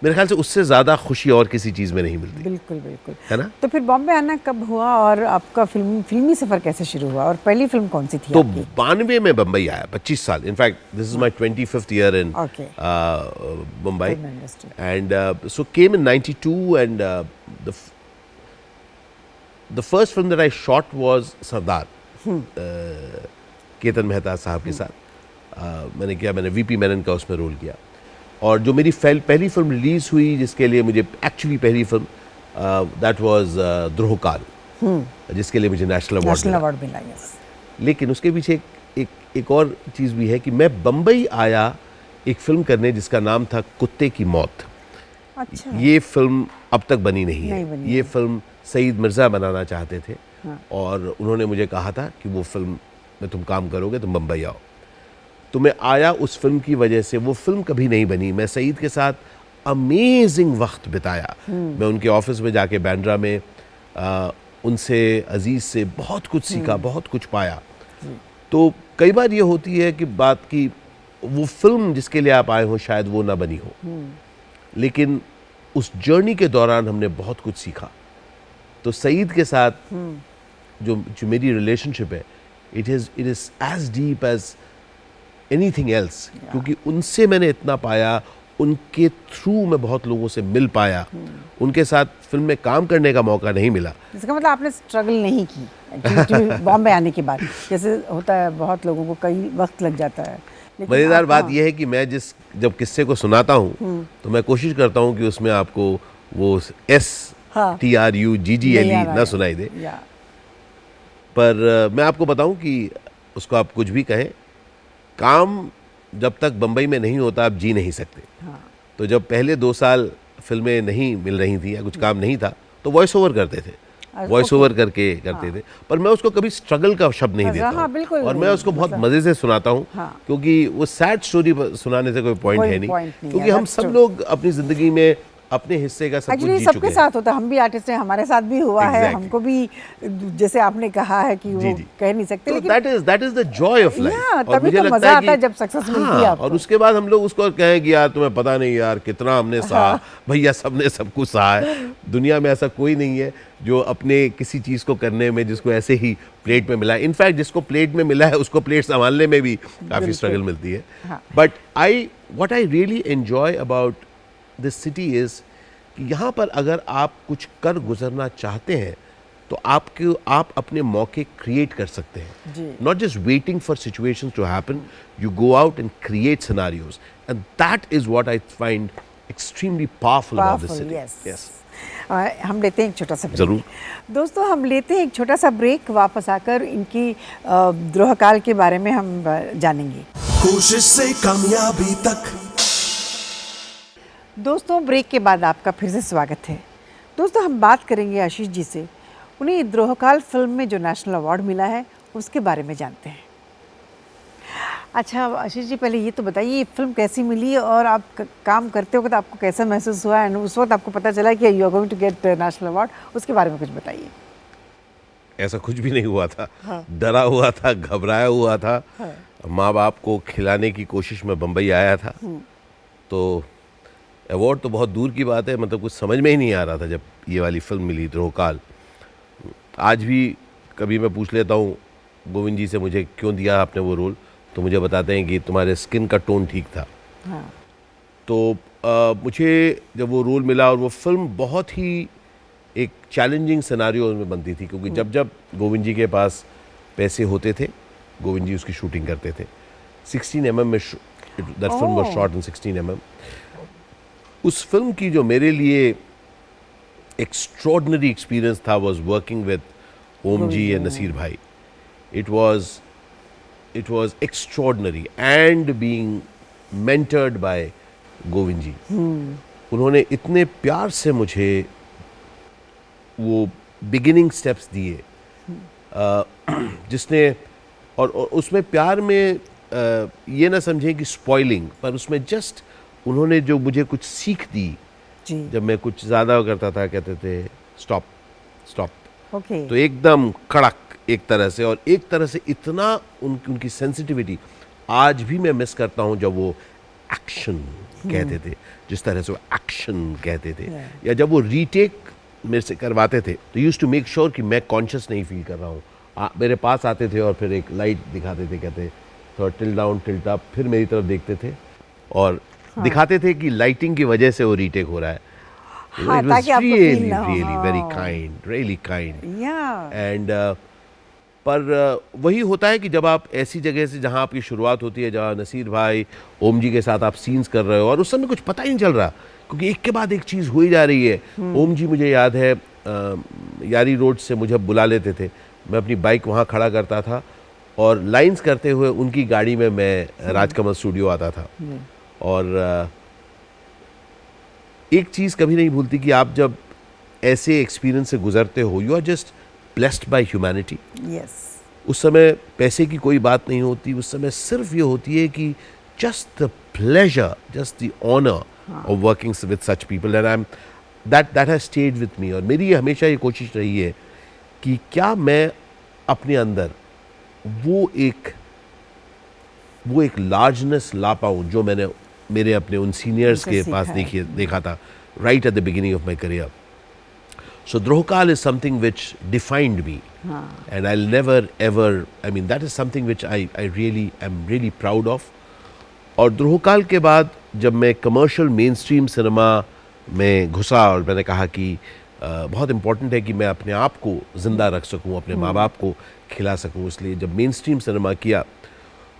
मेरे ख्याल से उससे ज़्यादा खुशी और किसी चीज़ में नहीं मिलती। बिल्कुल बिल्कुल, है ना। तो फिर बॉम्बे आना कब हुआ और आपका फिल्मी सफ़र कैसे शुरू हुआ, और पहली फिल्म कौन सी थी तो आपकी? 92 में बम्बई आया, 25 साल। In fact this is my 25th year in Mumbai, and so came in 92 and the first film that I shot was Sardar, Ketan Mehta sahab के साथ मैंने वीपी मेनन का उसमें रोल किया। और जो मेरी पहली फिल्म रिलीज़ हुई, जिसके लिए मुझे एक्चुअली पहली फिल्म, दैट वाज द्रोहकाल, जिसके लिए मुझे नेशनल अवार्ड मिला। लेकिन उसके पीछे एक और चीज़ भी है कि मैं बम्बई आया एक फिल्म करने जिसका नाम था कुत्ते की मौत। अच्छा। ये फिल्म अब तक बनी नहीं है। ये फिल्म सईद मिर्ज़ा बनाना चाहते थे। हाँ। और उन्होंने मुझे कहा था कि वो फिल्म में तुम काम करोगे, तुम बम्बई आओ। तो मैं आया उस फिल्म की वजह से। वो फिल्म कभी नहीं बनी। मैं सईद के साथ अमेजिंग वक्त बिताया। मैं उनके ऑफिस में जाके बैंड्रा में उनसे, अजीज़ से बहुत कुछ सीखा, बहुत कुछ पाया। तो कई बार ये होती है कि बात की वो फिल्म जिसके लिए आप आए हो शायद वो ना बनी हो, लेकिन उस जर्नी के दौरान हमने बहुत कुछ सीखा। तो सईद के साथ जो मेरी रिलेशनशिप है, it is as deep as anything else, क्योंकि उनसे मैंने इतना पाया, उनके थ्रू मैं बहुत लोगों से मिल पाया। उनके साथ फिल्म में काम करने का मौका नहीं मिला। इसका मतलब आपने स्ट्रगल नहीं की बॉम्बे आने के बाद, जैसे होता है बहुत लोगों को कई वक्त लग जाता है मज़ेदार आप- बात हाँ। यह है कि मैं जब किस्से को सुनाता हूँ तो मैं कोशिश करता हूँ कि उसमें आपको वो हाँ। STRUGGLE नहीं आ रहा ना है। सुनाई दे। या पर मैं आपको बताऊं कि उसको आप कुछ भी कहें, काम जब तक बंबई में नहीं होता आप जी नहीं सकते। हाँ। तो जब पहले 2 साल फिल्में नहीं मिल रही थी या कुछ काम नहीं था तो वॉइस ओवर करते थे, वॉइस ओके। ओवर करके करते थे। पर मैं उसको कभी स्ट्रगल का शब्द नहीं हाँ, देता हाँ, हूं। बिल्कुल और मैं नहीं, उसको बहुत मतलब- मज़े से सुनाता हूँ हाँ। क्योंकि वो सैड स्टोरी सुनाने से कोई पॉइंट कोई है नहीं, point नहीं क्योंकि है, हम that's सब true। लोग अपनी ज़िंदगी में अपने हिस्से का सब कुछ एक्चुअली जी सबके चुके हैं। साथ होता है, हम भी आर्टिस्ट हैं, हमारे साथ भी हुआ है। Exactly. हमको भी जैसे आपने कहा है कि जी, वो जी। कह नहीं सकते, तो लेकिन that is the Joy of life. Yeah, तभी तो मजा आता है जब success मिलती है आपको। और उसके बाद हम लोग उसको कहें कि यार तुम्हें पता नहीं यार कितना हमने सहा। भैया सबने सब कुछ सहा है। दुनिया में ऐसा कोई नहीं है जो अपने किसी चीज को करने में जिसको ऐसे ही प्लेट में मिला है। इनफैक्ट जिसको प्लेट में मिला है उसको प्लेट संभालने में भी काफी स्ट्रगल मिलती है। हाँ। But what I really enjoy about this city is कि यहाँ पर अगर आप कुछ कर गुजरना चाहते हैं तो आप अपने मौके क्रिएट कर सकते जी। हैं। Not just waiting for situations to happen, you go out and create scenarios, and that is what I find extremely powerful about this Powerful, city. yes. हम लेते हैं एक छोटा सा ब्रेक। जरूर। दोस्तों, हम लेते हैं एक छोटा सा ब्रेक। वापस आकर इनकी द्रोहकाल के बारे में हम जानेंगे। कोशिश से कामयाबी तक। दोस्तों, ब्रेक के बाद आपका फिर से स्वागत है। दोस्तों, हम बात करेंगे आशीष जी से। उन्हें द्रोहकाल फिल्म में जो नेशनल अवार्ड मिला है उसके बारे में जानते हैं। अच्छा आशीष जी, पहले ये तो बताइए, ये फिल्म कैसी मिली और आप काम करते वक्त आपको कैसा महसूस हुआ एंड उस वक्त आपको पता चला कि you are going to get national award, उसके बारे में कुछ बताइए। ऐसा कुछ भी नहीं हुआ था। डरा हुआ था, घबराया हुआ था। माँ बाप को खिलाने की कोशिश में बम्बई आया था। तो अवार्ड तो बहुत दूर की बात है, मतलब कुछ समझ में ही नहीं आ रहा था जब ये वाली फिल्म मिली द्रोहकाल। आज भी कभी मैं पूछ लेता हूँ गोविंद जी से मुझे क्यों दिया आपने वो रोल, तो मुझे बताते हैं कि तुम्हारे स्किन का टोन ठीक था। हाँ। तो मुझे जब वो रोल मिला, और वो फिल्म बहुत ही एक चैलेंजिंग सिनेरियो में बनती थी, क्योंकि जब जब गोविंद जी के पास पैसे होते थे गोविंद जी उसकी शूटिंग करते थे। 16 mm में that film was shot in 16 mm। उस फिल्म की जो मेरे लिए एक्स्ट्रॉर्डिनरी एक्सपीरियंस था was working with Om ji and Naseer bhai. It was extraordinary and being mentored by Govind ji. उन्होंने इतने प्यार से मुझे वो बिगिनिंग स्टेप्स दिए, जिसने और उसमें प्यार में ये ना समझें कि स्पॉइलिंग, पर उसमें जस्ट उन्होंने जो मुझे कुछ सीख दी। जी। जब मैं कुछ ज़्यादा करता था कहते थे स्टॉप स्टॉप, ओके। तो एकदम कड़क एक तरह से, और एक तरह से इतना उनकी सेंसिटिविटी आज भी मैं मिस करता हूँ जब वो एक्शन कहते थे, जिस तरह से वो एक्शन कहते थे, या जब वो रीटेक मेरे से करवाते थे तो यूज्ड टू मेक श्योर कि मैं कॉन्शियस नहीं फील कर रहा हूँ। मेरे पास आते थे और फिर एक लाइट दिखाते थे, कहते थोड़ा टिल्ट डाउन टिल्ट अप, फिर मेरी तरफ देखते थे और दिखाते थे कि लाइटिंग की वजह से वो रीटेक हो रहा है। हाँ, It was ताकि आपको really, feel ना हो। really very हाँ। kind, really kind. या एंड पर वही होता है कि जब आप ऐसी जगह से जहाँ आपकी शुरुआत होती है, जहाँ नसीर भाई ओम जी के साथ आप सीन्स कर रहे हो और उस समय कुछ पता ही नहीं चल रहा, क्योंकि एक के बाद एक चीज़ हो ही जा रही है। ओम जी मुझे याद है यारी रोड से मुझे बुला लेते थे, मैं अपनी बाइक वहाँ खड़ा करता था और लाइंस करते हुए उनकी गाड़ी में मैं राजकमल स्टूडियो आता था। और एक चीज़ कभी नहीं भूलती कि आप जब ऐसे एक्सपीरियंस से गुजरते हो, you are just blessed by humanity. Yes. उस समय पैसे की कोई बात नहीं होती, उस समय सिर्फ ये होती है कि just the pleasure, just the honour of working with such people, and I am that has stayed with me. और मेरी हमेशा ये कोशिश रही है कि क्या मैं अपने अंदर वो एक लार्जनेस ला पाऊँ जो मैंने मेरे अपने उन सीनियर्स उनसे के पास सीखा है। देखा था right at the beginning of my career. So Drohkal is something which defined me, and I'll never ever. I mean, that is something which I really am really proud of. और द्रोहकाल के बाद जब मैं कमर्शियल मेन स्ट्रीम सिनेमा में घुसा और मैंने कहा कि बहुत इम्पोर्टेंट है कि मैं अपने आप को ज़िंदा रख सकूं, अपने माँ बाप को खिला सकूं, इसलिए जब मेन स्ट्रीम सिनेमा किया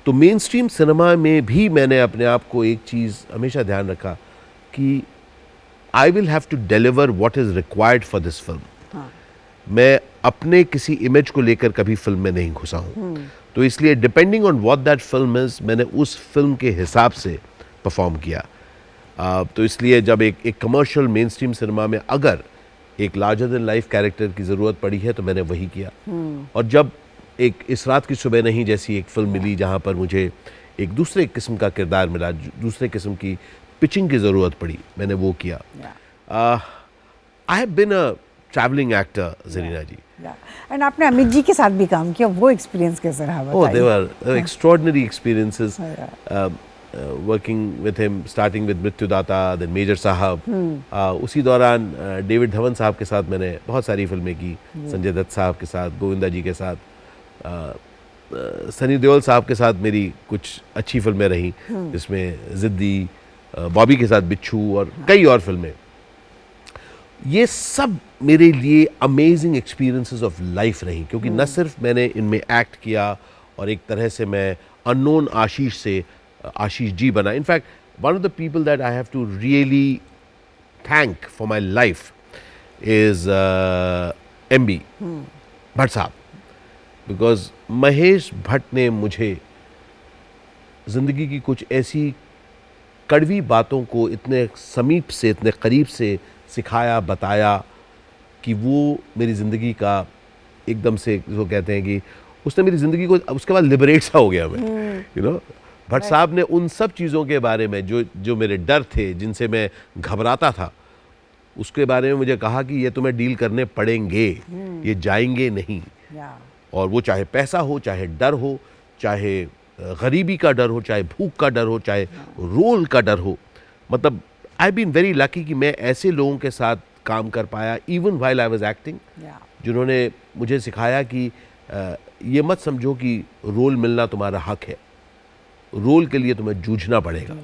तो मेन स्ट्रीम सिनेमा में भी मैंने अपने आप को एक चीज़ हमेशा ध्यान रखा कि I will have to deliver what is required for this film. मैं अपने किसी इमेज को लेकर कभी फिल्म में नहीं घुसा हूँ, तो इसलिए depending on what that film is मैंने उस फिल्म के हिसाब से परफॉर्म किया। तो इसलिए जब एक कमर्शियल मेन स्ट्रीम सिनेमा में अगर एक लार्जर देन लाइफ कैरेक्टर की ज़रूरत पड़ी है तो मैंने वही किया। और जब एक इस रात की सुबह नहीं जैसी एक फिल्म मिली जहाँ पर मुझे एक दूसरे किस्म का किरदार मिला, दूसरे किस्म की पिचिंग की ज़रूरत पड़ी, मैंने वो किया। I have been a travelling actor Zarina ji. And आपने अमित जी के साथ भी काम किया, वो एक्सपीरियंस कैसा रहा बताइए? Oh, they were extraordinary experiences. Working with him, starting with मृत्यु दाता, then मेजर साहब। उसी दौरान डेविड धवन साहब के साथ मैंने बहुत सारी फिल्में की, संजय दत्त साहब के साथ, गोविंदा जी के साथ, सनी देओल साहब के साथ मेरी कुछ अच्छी फिल्में रहीं, जिसमें जिद्दी, बॉबी के साथ बिच्छू और कई और फिल्में। ये सब मेरे लिए अमेजिंग एक्सपीरियंसेस ऑफ लाइफ रही, क्योंकि न सिर्फ मैंने इनमें एक्ट किया और एक तरह से मैं अननोन आशीष से आशीष जी बना। In fact one of the people that I have to really thank for my life is MB Bhatt साहब, बिकॉज महेश भट्ट ने मुझे ज़िंदगी की कुछ ऐसी कड़वी बातों को इतने समीप से, इतने करीब से सिखाया, बताया कि वो मेरी ज़िंदगी का एकदम से, जो कहते हैं कि उसने मेरी ज़िंदगी को उसके बाद लिबरेट सा हो गया मैं, यू नो। भट्ट साहब ने उन सब चीज़ों के बारे में जो मेरे डर थे, जिनसे मैं घबराता था, उसके बारे में मुझे कहा कि ये तुम्हें डील करने पड़ेंगे, ये जाएंगे नहीं। और वो चाहे पैसा हो, चाहे डर हो, चाहे गरीबी का डर हो, चाहे भूख का डर हो, चाहे रोल का डर हो। मतलब आई बीन वेरी लकी कि मैं ऐसे लोगों के साथ काम कर पाया, even while I was acting, जिन्होंने मुझे सिखाया कि ये मत समझो कि रोल मिलना तुम्हारा हक है, रोल के लिए तुम्हें जूझना पड़ेगा।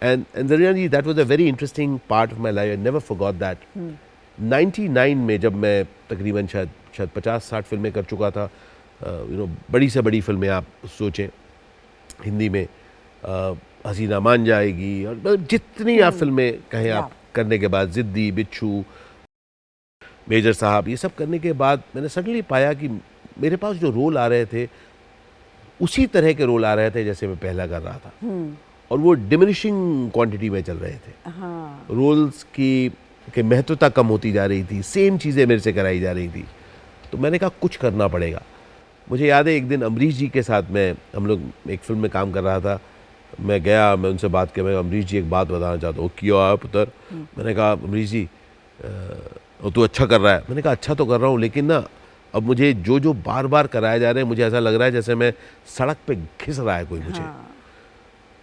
And Zarina ji, that was a very interesting part of my life, I never forgot that. 99 में जब मैं तकरीबन शायद 50-60 फिल्में कर चुका था, यू नो, बड़ी से बड़ी फिल्में आप सोचें हिंदी में, हसीना मान जाएगी और मतलब जितनी आप फिल्में कहें आप करने के बाद, जिद्दी, बिच्छू, मेजर साहब, ये सब करने के बाद मैंने सडनली पाया कि मेरे पास जो रोल आ रहे थे उसी तरह के रोल आ रहे थे जैसे मैं पहला कर रहा था, और वो डिमिनिशिंग क्वांटिटी में चल रहे थे। रोल्स की महत्वता कम होती जा रही थी, सेम चीज़ें मेरे से कराई जा रही थी। तो मैंने कहा कुछ करना पड़ेगा। मुझे याद है एक दिन अमरीश जी के साथ हम लोग एक फिल्म में काम कर रहा था, मैं गया, मैं उनसे बात किया, मैं अमरीश जी एक बात बताना चाहता हूँ। क्यों आप पुत्र? मैंने कहा अमरीश जी तू अच्छा कर रहा है। मैंने कहा अच्छा तो कर रहा हूँ, लेकिन ना अब मुझे जो बार बार कराए जा रहे हैं, मुझे ऐसा लग रहा है जैसे मैं सड़क पे घिस रहा है कोई मुझे।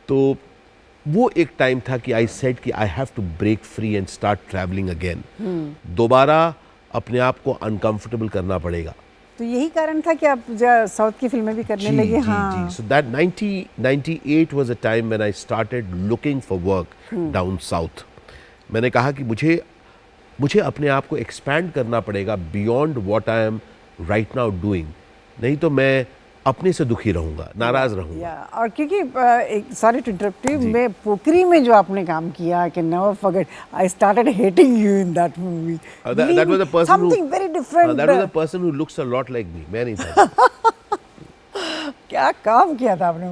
तो वो एक टाइम था कि आई सेड कि I have to break free and start travelling again. दोबारा अपने आप को अनकंफर्टेबल करना पड़ेगा। तो यही कारण था कि आप साउथ की फिल्में भी करने लगे। हाँ। So that 1998 was a time when I started looking for work down south. मैंने कहा कि मुझे अपने आप को एक्सपैंड करना पड़ेगा beyond what I am right now doing, नहीं तो मैं अपने से दुखी रहूंगा, नाराज रहूंगा। और क्योंकि सॉरी टू इंटरप्ट यू, मैं पोकरी में जो आपने काम किया, I can never forget, I started hating you in that movie. That was a person something very different. That was a person who looks a lot like me. मैं नहीं था। क्या काम किया था आपने,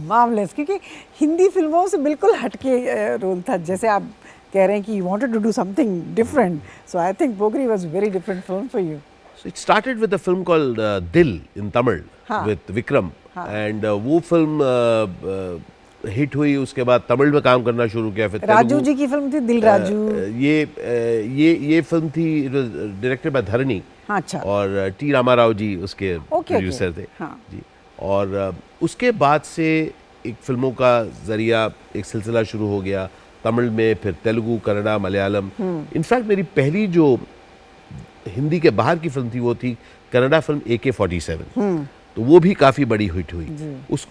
मार्वलस। क्योंकि हिंदी फिल्मों से बिल्कुल हटके रोल था, जैसे आप कह रहे हैं कि you wanted to do something different. So I think पोकरी was a very different film for you. So it started with a film called Dil in Tamil with Vikram, and वो फिल्म हिट हुई। उसके बाद तमिल में काम करना शुरू किया। फिर राजू जी की फिल्म थी दिल राजू। ये फिल्म थी, इट वाज डायरेक्टेड बाय धरणी। अच्छा। और टी रामाराव जी उसके प्रोड्यूसर थे। जी। और उसके बाद से एक फिल्मों का जरिया, एक सिलसिला शुरू हो गया तमिल में, फिर तेलुगु, कन्नड़ा, मलयालम। इनफैक्ट मेरी पहली जो हिंदी के बाहर की फिल्म थी वो थी कन्नड़ा फिल्म AK-47। तो वो भी काफ़ी बड़ी हिट हुई।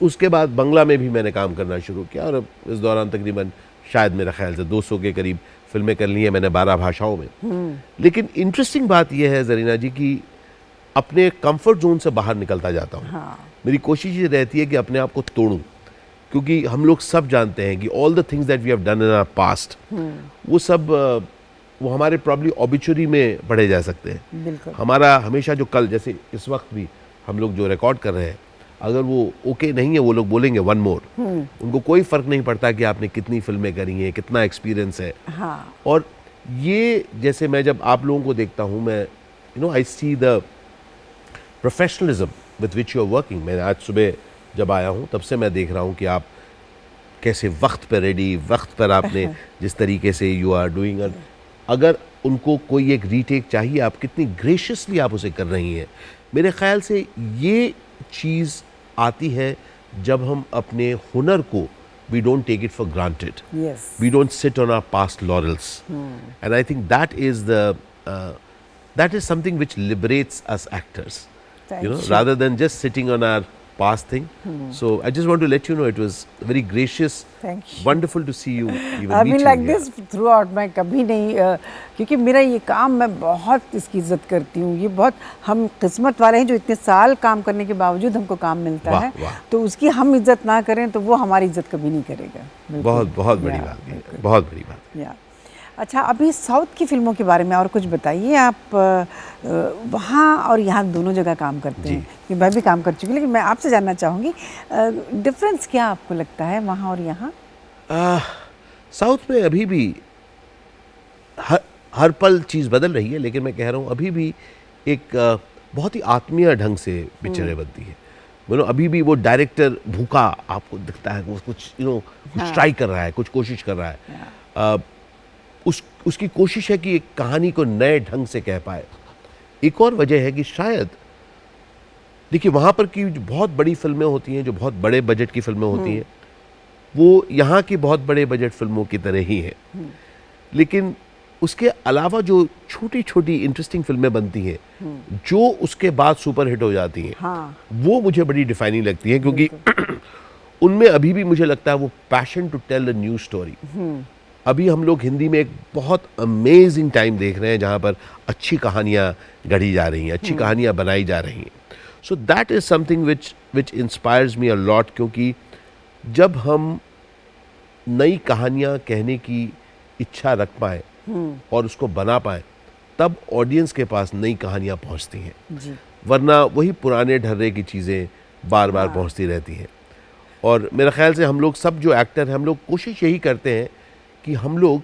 उसके बाद बंगला में भी मैंने काम करना शुरू किया, और इस दौरान तकरीबन शायद मेरा ख्याल से 200 के करीब फिल्में कर ली हैं मैंने 12 भाषाओं में। लेकिन इंटरेस्टिंग बात यह है ज़रीना जी कि अपने कंफर्ट जोन से बाहर निकलता जाता हूँ। मेरी कोशिश ये रहती है कि अपने आप को तोड़ूं, क्योंकि हम लोग सब जानते हैं कि all the things that we have done in our past, वो सब वो हमारे प्रॉब्ली ऑबिचुरी में पढ़े जा सकते हैं। बिल्कुल। हमारा हमेशा जो कल, जैसे इस वक्त भी हम लोग जो रिकॉर्ड कर रहे हैं, अगर वो ओके नहीं है, वो लोग बोलेंगे वन मोर। उनको कोई फर्क नहीं पड़ता कि आपने कितनी फिल्में करी हैं, कितना एक्सपीरियंस है। हाँ। और ये जैसे मैं जब आप लोगों को देखता हूँ, मैं I see the professionalism with which you are working. मैं आज सुबह जब आया हूँ तब से मैं देख रहा हूँ कि आप कैसे वक्त पर रेडी, वक्त पर आपने जिस तरीके से यू आर डूइंग, अगर उनको कोई एक रीटेक चाहिए, आप कितनी ग्रेशियसली आप उसे कर रही हैं। मेरे ख्याल से ये चीज़ आती है जब हम अपने हुनर को, we don't take it for granted. Yes. We don't sit on our past laurels. And I think that is that is something which liberates us actors. Thank you. Rather than just sitting on our past thing. So I just want to let you know it was very gracious. Thank you. Wonderful to see you. Even I've meet been you like here. this throughout. मैं कभी नहीं क्योंकि मेरा ये काम, मैं बहुत इसकी इज्जत करती हूँ। ये बहुत, हम किस्मत वाले हैं जो इतने साल काम करने के बावजूद हमको काम मिलता वाह, है। वाह। तो उसकी हम इज्जत ना करें तो वो हमारी इज्जत कभी नहीं करेगा। बिल्कुल। बहुत बहुत बड़ी या, बात है, बिल्कुल। बहुत बड़ी बात। या। अच्छा, अभी साउथ की फिल्मों के बारे में और कुछ बताइए। आप वहाँ और यहाँ दोनों जगह काम करते हैं, कि मैं भी काम कर चुकी, लेकिन मैं आपसे जानना चाहूँगी डिफरेंस क्या आपको लगता है वहाँ और यहाँ? साउथ में अभी भी हर पल चीज़ बदल रही है, लेकिन मैं कह रहा हूँ अभी भी एक बहुत ही आत्मीय ढंग से पिक्चरें बनती है। अभी भी वो डायरेक्टर भूखा आपको दिखता है, वो कुछ कुछ ट्राई कर रहा है, कुछ कोशिश कर रहा है। उसकी कोशिश है कि एक कहानी को नए ढंग से कह पाए। एक और वजह है कि शायद देखिए, वहाँ पर की जो बहुत बड़ी फिल्में होती हैं, जो बहुत बड़े बजट की फिल्में होती हैं, वो यहाँ की बहुत बड़े बजट फिल्मों की तरह ही है। लेकिन उसके अलावा जो छोटी छोटी इंटरेस्टिंग फिल्में बनती हैं, जो उसके बाद सुपर हिट हो जाती हैं, वो मुझे बड़ी डिफाइनिंग लगती हैं, क्योंकि उनमें अभी भी मुझे लगता है वो passion to tell a new story. अभी हम लोग हिंदी में एक बहुत अमेजिंग टाइम देख रहे हैं जहाँ पर अच्छी कहानियाँ गढ़ी जा रही हैं, अच्छी कहानियाँ बनाई जा रही हैं। So that is something which inspires me a lot, क्योंकि जब हम नई कहानियाँ कहने की इच्छा रख पाएँ और उसको बना पाएँ, तब ऑडियंस के पास नई कहानियाँ पहुँचती हैं। वरना वही पुराने ढर्रे की चीज़ें बार बार पहुँचती रहती हैं। और मेरा ख्याल से हम लोग सब जो एक्टर हैं, हम लोग कोशिश यही करते हैं कि हम लोग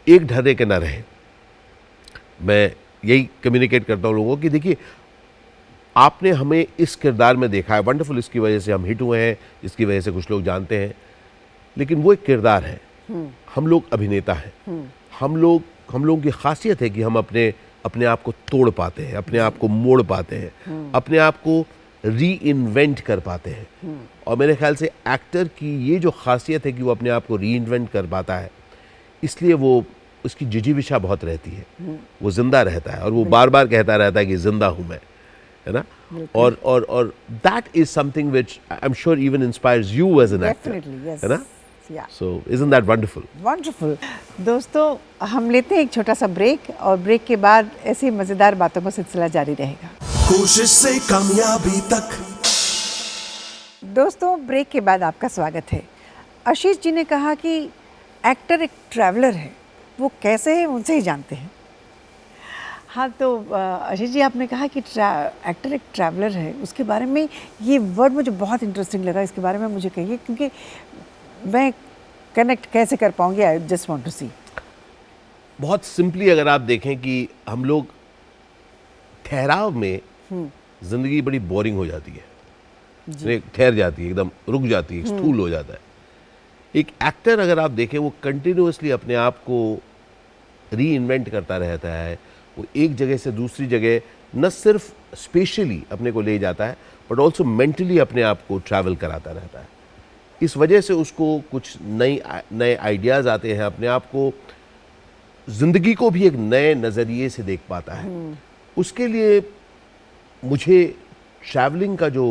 एक ढर्रे के ना रहें। मैं यही कम्युनिकेट करता हूँ लोगों को कि देखिए, आपने हमें इस किरदार में देखा है, वंडरफुल, इसकी वजह से हम हिट हुए हैं, इसकी वजह से कुछ लोग जानते हैं, लेकिन वो एक किरदार है। हम लोग अभिनेता हैं। हम लोगों की खासियत है कि हम अपने आप को तोड़ पाते हैं, अपने आप को मोड़ पाते हैं, अपने आप को री इन्वेंट कर पाते हैं। और मेरे ख्याल से एक्टर की ये जो खासियत है कि वो अपने आप को री इन्वेंट कर पाता है, इसलिए वो उसकी जिजीविशा बहुत रहती है, वो जिंदा रहता है और वो बार बार कहता रहता है कि जिंदा हूँ मैं, है ना। और that is something which I am sure even inspires you as an actor, है ना। So isn't that wonderful? Wonderful. दोस्तों, हम लेते हैं एक छोटा सा ब्रेक, और ब्रेक के बाद ऐसी मज़ेदार बातों का सिलसिला जारी रहेगा। कोशिश से कामयाबी तक। दोस्तों, ब्रेक के बाद आपका स्वागत है। आशीष जी ने कहा कि एक्टर एक ट्रैवलर है, वो कैसे है उनसे ही जानते हैं। हाँ, तो आशीष जी, आपने कहा कि एक्टर एक ट्रैवलर है, उसके बारे में ये वर्ड मुझे बहुत इंटरेस्टिंग लगा। इसके बारे में मुझे कहिए, क्योंकि मैं कनेक्ट कैसे कर पाऊंगी? आई जस्ट वांट टू सी। बहुत सिंपली अगर आप देखें कि हम लोग ठहराव में जिंदगी बड़ी बोरिंग हो जाती है, ठहर जाती है, एकदम रुक जाती है, स्थूल हो जाता है। एक एक्टर अगर आप देखें, वो कंटिन्यूअसली अपने आप को री इन्वेंट करता रहता है। वो एक जगह से दूसरी जगह न सिर्फ स्पेशली अपने को ले जाता है, बट ऑल्सो मेंटली अपने आप को ट्रैवल कराता रहता है। इस वजह से उसको कुछ नए आइडियाज़ आते हैं, अपने आप को, ज़िंदगी को भी एक नए नज़रिए से देख पाता है। उसके लिए मुझे ट्रैवलिंग का जो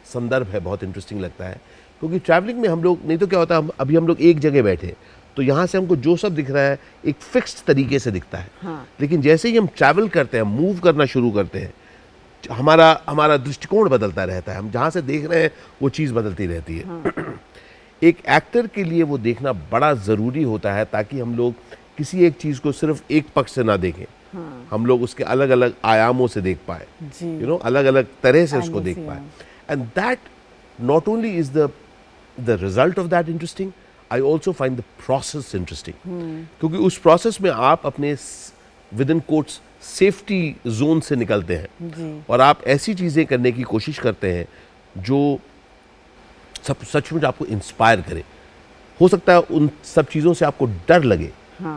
संदर्भ है बहुत इंटरेस्टिंग लगता है, क्योंकि ट्रैवलिंग में हम लोग, नहीं तो क्या होता है, अभी हम लोग एक जगह बैठे तो यहाँ से हमको जो सब दिख रहा है एक फिक्स्ड तरीके से दिखता है। लेकिन जैसे ही हम ट्रैवल करते हैं, मूव करना शुरू करते हैं, हमारा दृष्टिकोण बदलता रहता है, हम जहाँ से देख रहे हैं वो चीज़ बदलती रहती है। एक एक्टर के लिए वो देखना बड़ा ज़रूरी होता है ताकि हम लोग किसी एक चीज़ को सिर्फ एक पक्ष से ना देखें, हम लोग उसके अलग अलग आयामों से देख पाए, अलग अलग तरह से उसको देख पाए। And that not only is the result of that interesting, I also find the process interesting, क्योंकि उस प्रोसेस में आप अपने with in quotes safety zone से निकलते हैं और आप ऐसी चीज़ें करने की कोशिश करते हैं जो सचमुच आपको इंस्पायर करे। हो सकता है उन सब चीज़ों से आपको डर लगे,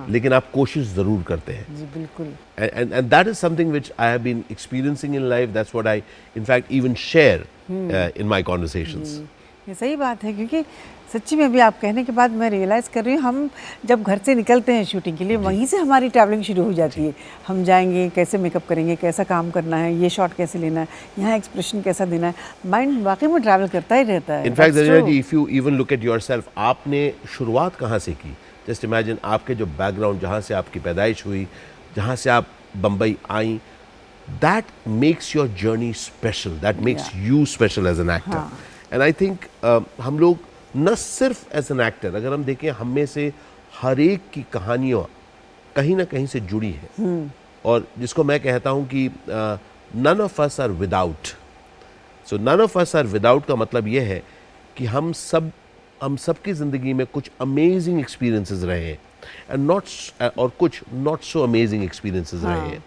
लेकिन आप कोशिश ज़रूर करते हैं। जी बिल्कुल। and that is something which I have been experiencing in life. That's what I in fact even share in my conversations. ये सही बात है, क्योंकि सच्ची में भी आप कहने के बाद मैं रियलाइज़ कर रही हूँ, हम जब घर से निकलते हैं शूटिंग के लिए वहीं से हमारी ट्रैवलिंग शुरू हो जाती है। हम जाएंगे, कैसे मेकअप करेंगे, कैसा काम करना है, ये शॉट कैसे लेना है, यहाँ एक्सप्रेशन कैसा देना है, माइंड वाकई में ट्रैवल करता ही रहता है। In fact Dariya ji, if you even look at yourself, आपने शुरुआत कहाँ से की? जस्ट इमेजिन आपके जो बैकग्राउंड, जहाँ से आपकी पैदाइश हुई, जहाँ से आप बम्बई आई, that makes your journey special, that makes you special as an actor. And I think हम लोग न सिर्फ एज एन एक्टर, अगर हम देखें, हम में से हर एक की कहानियाँ कहीं ना कहीं से जुड़ी है, और जिसको मैं कहता हूँ कि none of us are without. So none of us are without का मतलब ये है कि हम सब की ज़िंदगी में कुछ अमेजिंग एक्सपीरियंसेस रहे हैं और कुछ नॉट सो अमेजिंग एक्सपीरियंसेस रहे हैं।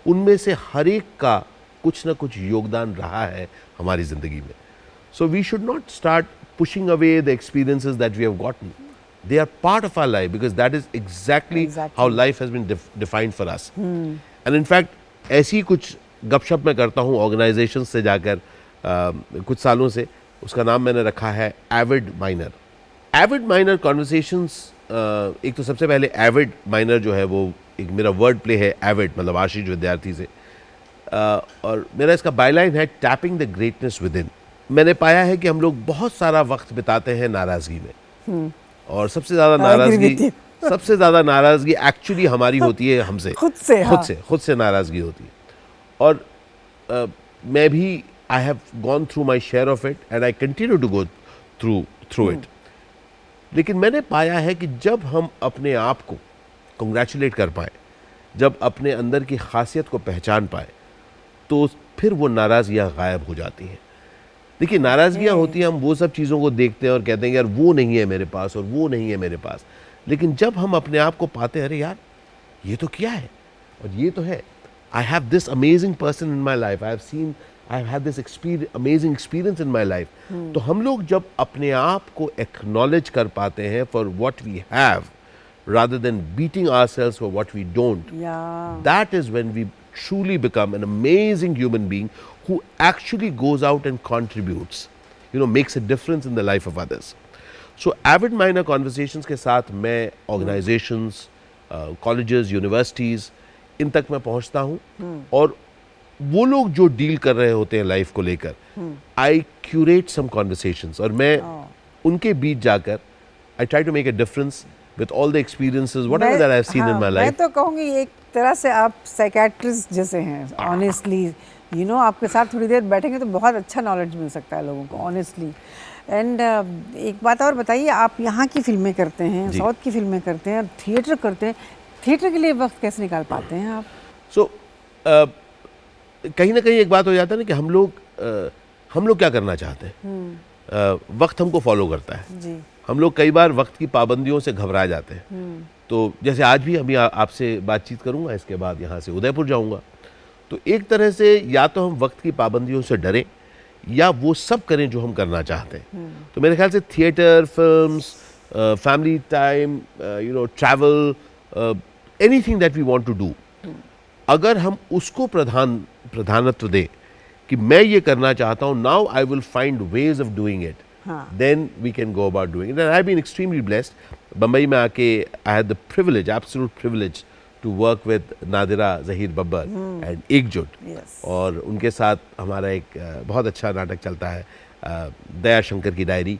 उनमें से हर एक का कुछ ना कुछ योगदान रहा है हमारी ज़िंदगी में। So we should not start pushing away the experiences that we have gotten. They are part of our life because that is exactly how life has been defined for us. And in fact, ऐसी कुछ गपशप मैं करता हूँ organizations से जाकर कुछ सालों से, उसका नाम मैंने रखा है Avid Minor. Avid Minor conversations, एक तो सबसे पहले Avid Minor जो है वो एक मेरा वर्ड प्ले है, Avid मतलब आशीष विद्यार्थी से, और मेरा इसका बायलाइन है Tapping the Greatness Within. मैंने पाया है कि हम लोग बहुत सारा वक्त बिताते हैं नाराज़गी में, और सबसे ज़्यादा नाराज़गी एक्चुअली हमारी होती है हमसे, खुद से नाराज़गी होती है। और मैं भी I have gone through my share of it and I continue to go through it. लेकिन मैंने पाया है कि जब हम अपने आप को कंग्रेचुलेट कर पाए, जब अपने अंदर की खासियत को पहचान पाए, तो फिर वो नाराज़गियाँ गायब हो जाती हैं। देखिए, नाराज़गियाँ होती हैं, हम वो सब चीज़ों को देखते हैं और कहते हैं यार वो नहीं है मेरे पास और वो नहीं है मेरे पास। लेकिन जब हम अपने आप को पाते हैं, अरे यार ये तो क्या है और ये तो है, I have this amazing person in my life, I have had this amazing experience in my life. तो हम लोग जब अपने आप को एक्नॉलेज कर पाते हैं for what we have rather than beating ourselves for what we don't, that is when we truly become an amazing human being who actually goes out and contributes, makes a difference in the life of others. So Avid Minor Conversations के साथ मैं organizations, colleges, universities, इन तक मैं पहुंचता हूं, और वो लोग जो डील कर रहे होते हैं लाइफ को लेकर, I curate some conversations, और मैं उनके बीच जाकर I try to make a difference with all the experiences, whatever that I've seen in my life. मैं तो कहूँगी एक तरह से आप साइकेट्रिस्ट जैसे हैं, ऑनेस्टली। आपके साथ थोड़ी देर बैठेंगे तो बहुत अच्छा नॉलेज मिल सकता है लोगों को, ऑनेस्टली। एंड एक बात और बताइए, आप यहाँ की फिल्में करते हैं, साउथ की फिल्में करते हैं, थिएटर करते हैं, थिएटर के लिए वक्त कैसे निकाल पाते हैं आप? सो कहीं ना कहीं एक बात हो जाता है ना कि हम लोग क्या करना चाहते हैं, वक्त हमको फॉलो करता है जी। हम लोग कई बार वक्त की पाबंदियों से घबरा जाते हैं। तो जैसे आज भी अभी आपसे बातचीत करूंगा, इसके बाद यहाँ से उदयपुर जाऊंगा, तो एक तरह से या तो हम वक्त की पाबंदियों से डरें या वो सब करें जो हम करना चाहते हैं। तो मेरे ख्याल से theatre, films, family time, travel, anything that we want to do, अगर हम उसको प्रधानत्व दें कि मैं ये करना चाहता हूँ, now I will find ways of doing it, then we can go about doing it. And I've been extremely blessed. Mumbai में आके I had the privilege, absolute privilege, to work with Nadira Zahir Babbar and एकजुट, और उनके साथ हमारा एक बहुत अच्छा नाटक चलता है, दया शंकर की डायरी,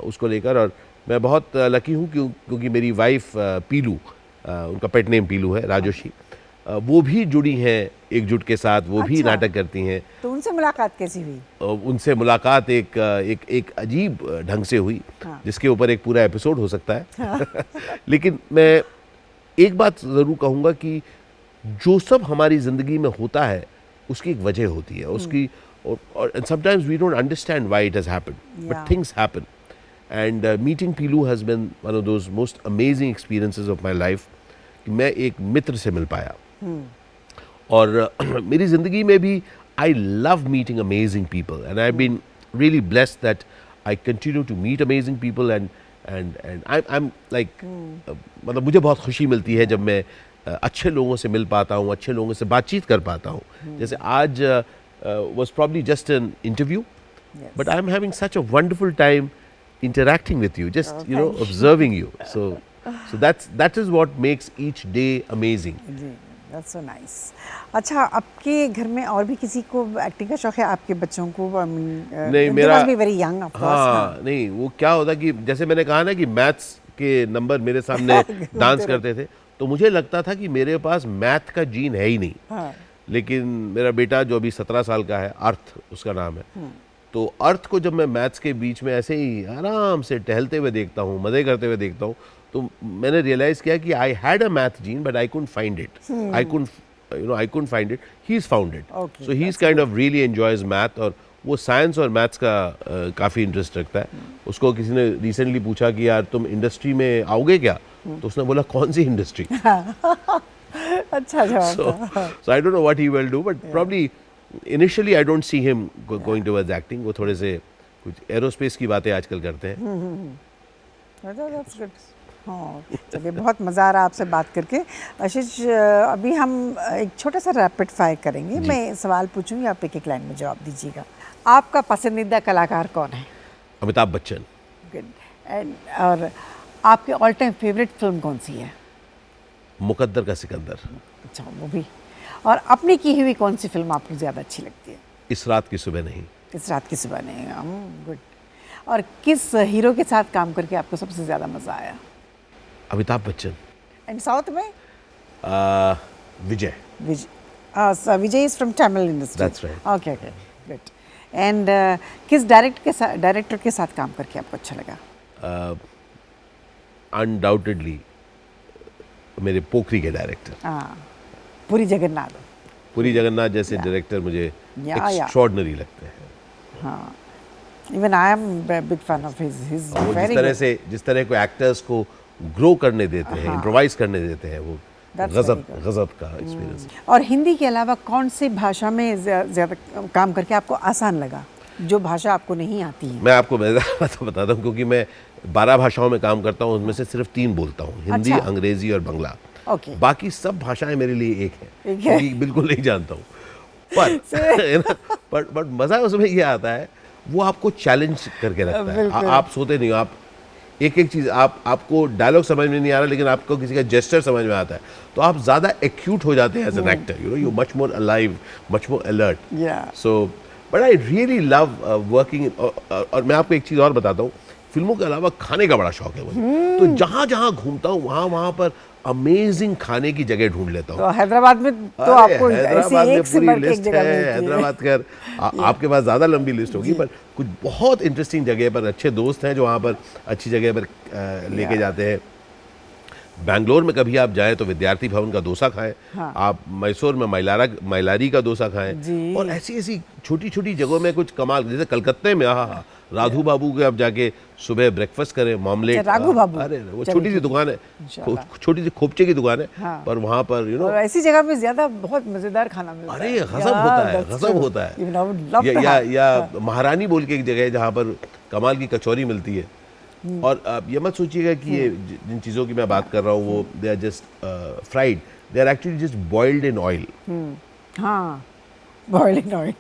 उसको लेकर। और मैं बहुत लकी हूँ क्योंकि मेरी वाइफ पीलू, उनका पेट नेम पीलू है, राजोशी, वो भी जुड़ी हैं एकजुट के साथ, वो भी अच्छा। नाटक करती हैं। तो उनसे मुलाकात कैसी हुई? उनसे मुलाकात एक अजीब ढंग से हुई, हाँ। जिसके ऊपर एक पूरा एपिसोड हो सकता है। लेकिन मैं एक बात ज़रूर कहूँगा कि जो सब हमारी ज़िंदगी में होता है उसकी एक वजह होती है उसकी, और sometimes we don't understand why it has happened, Yeah. But things happen. And meeting Pilu has been one of those most amazing experiences of my life कि मैं एक मित्र से मिल पाया। और मेरी ज़िंदगी में भी I love meeting amazing people and I have been really blessed that I continue to meet amazing people and I am like, मतलब मुझे बहुत खुशी मिलती है जब मैं अच्छे लोगों से मिल पाता हूँ, अच्छे लोगों से बातचीत कर पाता हूँ। जैसे आज was probably just an interview, Yes. but I'm having such a wonderful time interacting with you, just Oh, you know, thank you. observing you. So that is what makes each day amazing. Ji, that's so nice. अच्छा, आपके घर में और भी किसी को acting का शौक है? आपके बच्चों को? नहीं, they मेरा must be very young, of course. हाँ, नहीं, वो क्या होता कि जैसे मैंने कहा ना कि मैथ्स के नंबर मेरे सामने डांस करते थे, तो मुझे लगता था कि मेरे पास मैथ का जीन है ही नहीं। हाँ। लेकिन मेरा बेटा जो अभी 17 साल का है, अर्थ उसका नाम है, तो अर्थ को जब मैं मैथ्स के बीच में ऐसे ही आराम से टहलते हुए देखता हूँ, मज़े करते हुए देखता हूँ, तो मैंने रियलाइज़ किया कि I had a math gene but I couldn't find it, I couldn't find it, he is found it. Okay, so he is kind of really enjoys math, और वो साइंस और मैथ्स का काफ़ी इंटरेस्ट रखता है। उसको किसी ने रिसेंटली पूछा कि यार तुम इंडस्ट्री में आओगे क्या, तो उसने बोला कौन सी इंडस्ट्री। अच्छा जवाब था। So I don't know what he will do, but probably initially I don't see him going towards acting. वो थोड़े से कुछ एरोस्पेस की बातें आजकल करते हैं। That's good. हाँ, चलिए, बहुत मज़ा आ रहा आपसे बात करके। आशीष, अभी हम एक छोटा सा रैपिड फायर करेंगे। मैं सवाल पूछूंगी, आप एक एक लाइन में जवाब दीजिएगा। आपका पसंदीदा कलाकार कौन है? अमिताभ बच्चन। गुड। एंड और आपकी ऑल टाइम फेवरेट फिल्म कौन सी है? मुकद्दर का सिकंदर। अच्छा, वो भी। और अपनी की हुई कौन सी फिल्म आपको ज़्यादा अच्छी लगती है? इस रात की सुबह नहीं। इस रात की सुबह नहीं। गुड। और किस हीरो के साथ काम करके आपको सबसे ज़्यादा मज़ा आया? अमिताभ बच्चन। एंड साउथ में? Vijay. Vijay is from Tamil industry. That's right. Okay okay, good. And किस डायरेक्टर के साथ काम करके आपको अच्छा लगा? अनडाउटेडली मेरे पोखरी के डायरेक्टर हाँ, पुरी जगन्नाथ। पुरी जगन्नाथ जैसे डायरेक्टर मुझे Yeah. एक्स्ट्रॉर्डिनरी लगते हैं। हाँ, even I am big fan of his. वो जिस तरह को एक्टर्स को ग्रो करने देते हैं, इम्प्रोवाइज करने देते हैं, वो That's गजब very good. गजब का एक्सपीरियंस। और हिंदी के अलावा कौन सी भाषा में ज़्यादा काम करके आपको आसान लगा, जो भाषा आपको नहीं आती है? मैं आपको बताता हूँ, क्योंकि मैं 12 भाषाओं में काम करता हूँ, उनमें से सिर्फ 3 बोलता हूँ, हिंदी, अच्छा। अंग्रेजी और बांग्ला। ओके। बाकी सब भाषाएं मेरे लिए एक है, एक है। क्योंकि बिल्कुल नहीं जानता हूँ। पर मज़ा उसमें ये आता है, वो आपको चैलेंज करके रखता है। बिल्कुल। आप सोते नहीं हो, आप एक एक चीज़, आपको डायलॉग समझ में नहीं आ रहा, लेकिन आपको किसी का जेस्चर समझ में आता है, तो आप ज़्यादा एक्यूट हो जाते हैं as an actor, you know, you much more alive, much more alert. Yeah. So but I really love working. और मैं आपको एक चीज़ और बताता हूँ, फिल्मों के अलावा खाने का बड़ा शौक है मुझे। तो जहाँ जहाँ घूमता हूँ, वहाँ पर अमेजिंग खाने की जगह ढूंढ लेता हूँ। तो हैदराबाद में तो अरे, आपको हैदराबाद में एक से पूरी बढ़ के एक लिस्ट जगह है। मिलती है। हैदराबाद कर आपके पास ज़्यादा लंबी लिस्ट होगी, पर कुछ बहुत इंटरेस्टिंग जगह पर अच्छे दोस्त हैं जो वहाँ पर अच्छी जगह पर लेके जाते हैं। बैंगलोर में कभी आप जाएं तो विद्यार्थी भवन का डोसा खाएं। हाँ। आप मैसूर में मैलारी का डोसा खाएं। जी। और ऐसी ऐसी छोटी छोटी जगहों में कुछ कमाल, जैसे कलकत्ते में राधू बाबू के आप जाके सुबह ब्रेकफास्ट करें, मामलेट। अच्छा, राघू बाबू। अरे वो चलिए, छोटी सी दुकान है, इंशाल्लाह। छोटी सी खोपचे की दुकान है, हाँ। पर वहाँ पर यू नो, और ऐसी जगह पे ज्यादा बहुत मजेदार खाना मिलता है। अरे गजब होता है, गजब होता है। या महारानी बोल के एक जगह है जहाँ पर कमाल की कचौरी मिलती है। और आप ये मत सोचिएगा कि ये जिन चीज़ों की मैं बात कर रहा हूँ वो they are just fried, they are actually just boiled in oil. हाँ, बॉइलिंग ऑयल।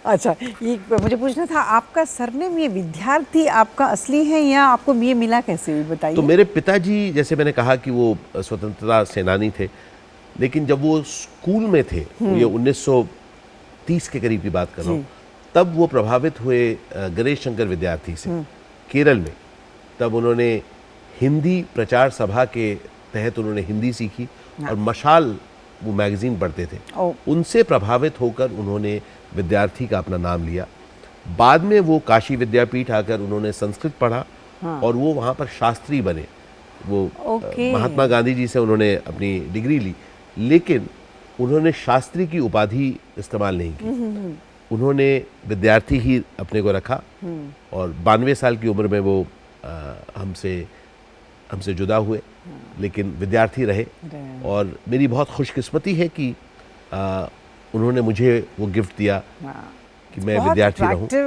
अच्छा, ये मुझे पूछना था, आपका सरनेम ये विद्यार्थी आपका असली है या आपको ये मिला कैसे, बताइए। तो मेरे पिताजी, जैसे मैंने कहा कि वो स्वतंत्रता सेनानी थे, लेकिन जब वो स्कूल में थे, ये 1930 के करीब की बात कर रहा हूँ, तब वो प्रभावित हुए गणेश शंकर विद्यार्थी से केरल में। तब उन्होंने हिंदी प्रचार सभा के तहत उन्होंने हिंदी सीखी और मशाल वो मैगज़ीन पढ़ते थे। ओ। उनसे प्रभावित होकर उन्होंने विद्यार्थी का अपना नाम लिया। बाद में वो काशी विद्यापीठ आकर उन्होंने संस्कृत पढ़ा और वो वहाँ पर शास्त्री बने। वो ओके। महात्मा गांधी जी से उन्होंने अपनी डिग्री ली, लेकिन उन्होंने शास्त्री की उपाधि इस्तेमाल नहीं की। उन्होंने विद्यार्थी ही अपने को रखा और 92 साल की उम्र में वो हमसे जुदा हुए, लेकिन विद्यार्थी रहे। और मेरी बहुत खुशकिस्मती है कि उन्होंने मुझे वो गिफ्ट दिया कि मैं विद्यार्थी रहूं। अट्रैक्टिव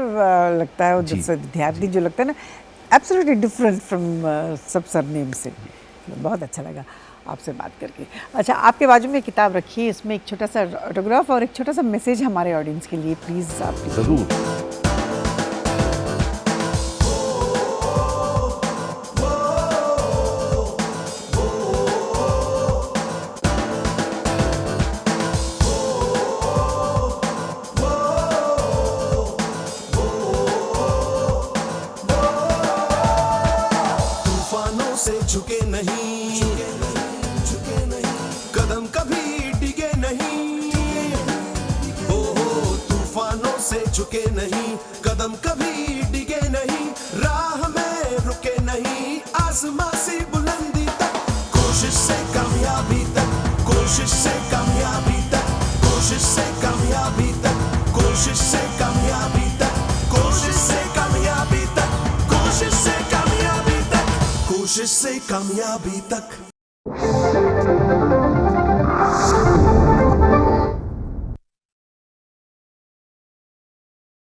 लगता है वो, जैसे विद्यार्थी जो लगता है ना, एब्सोल्युटली डिफरेंट फ्रॉम सब सरनेम से। बहुत अच्छा लगा आपसे बात करके। अच्छा, आपके बाजू में किताब रखी है, इसमें एक छोटा सा ऑटोग्राफ और एक छोटा सा मैसेज हमारे ऑडियंस के लिए, प्लीज़ आप ज़रूर। तूफानों से झुके नहीं, कदम कभी डिगे नहीं। ओ तूफानों से झुके नहीं, कदम कभी डिगे नहीं, राह में रुके नहीं, आसमां से बुलंदी तक, कोशिश से कामयाबी तक, कोशिश से कामयाबी तक, कोशिश से कामयाबी तक, कोशिश से कामयाबी तक, कोशिश से कामयाबी तक, कोशिश से कामयाबी तक, कोशिश से कामयाबी तक।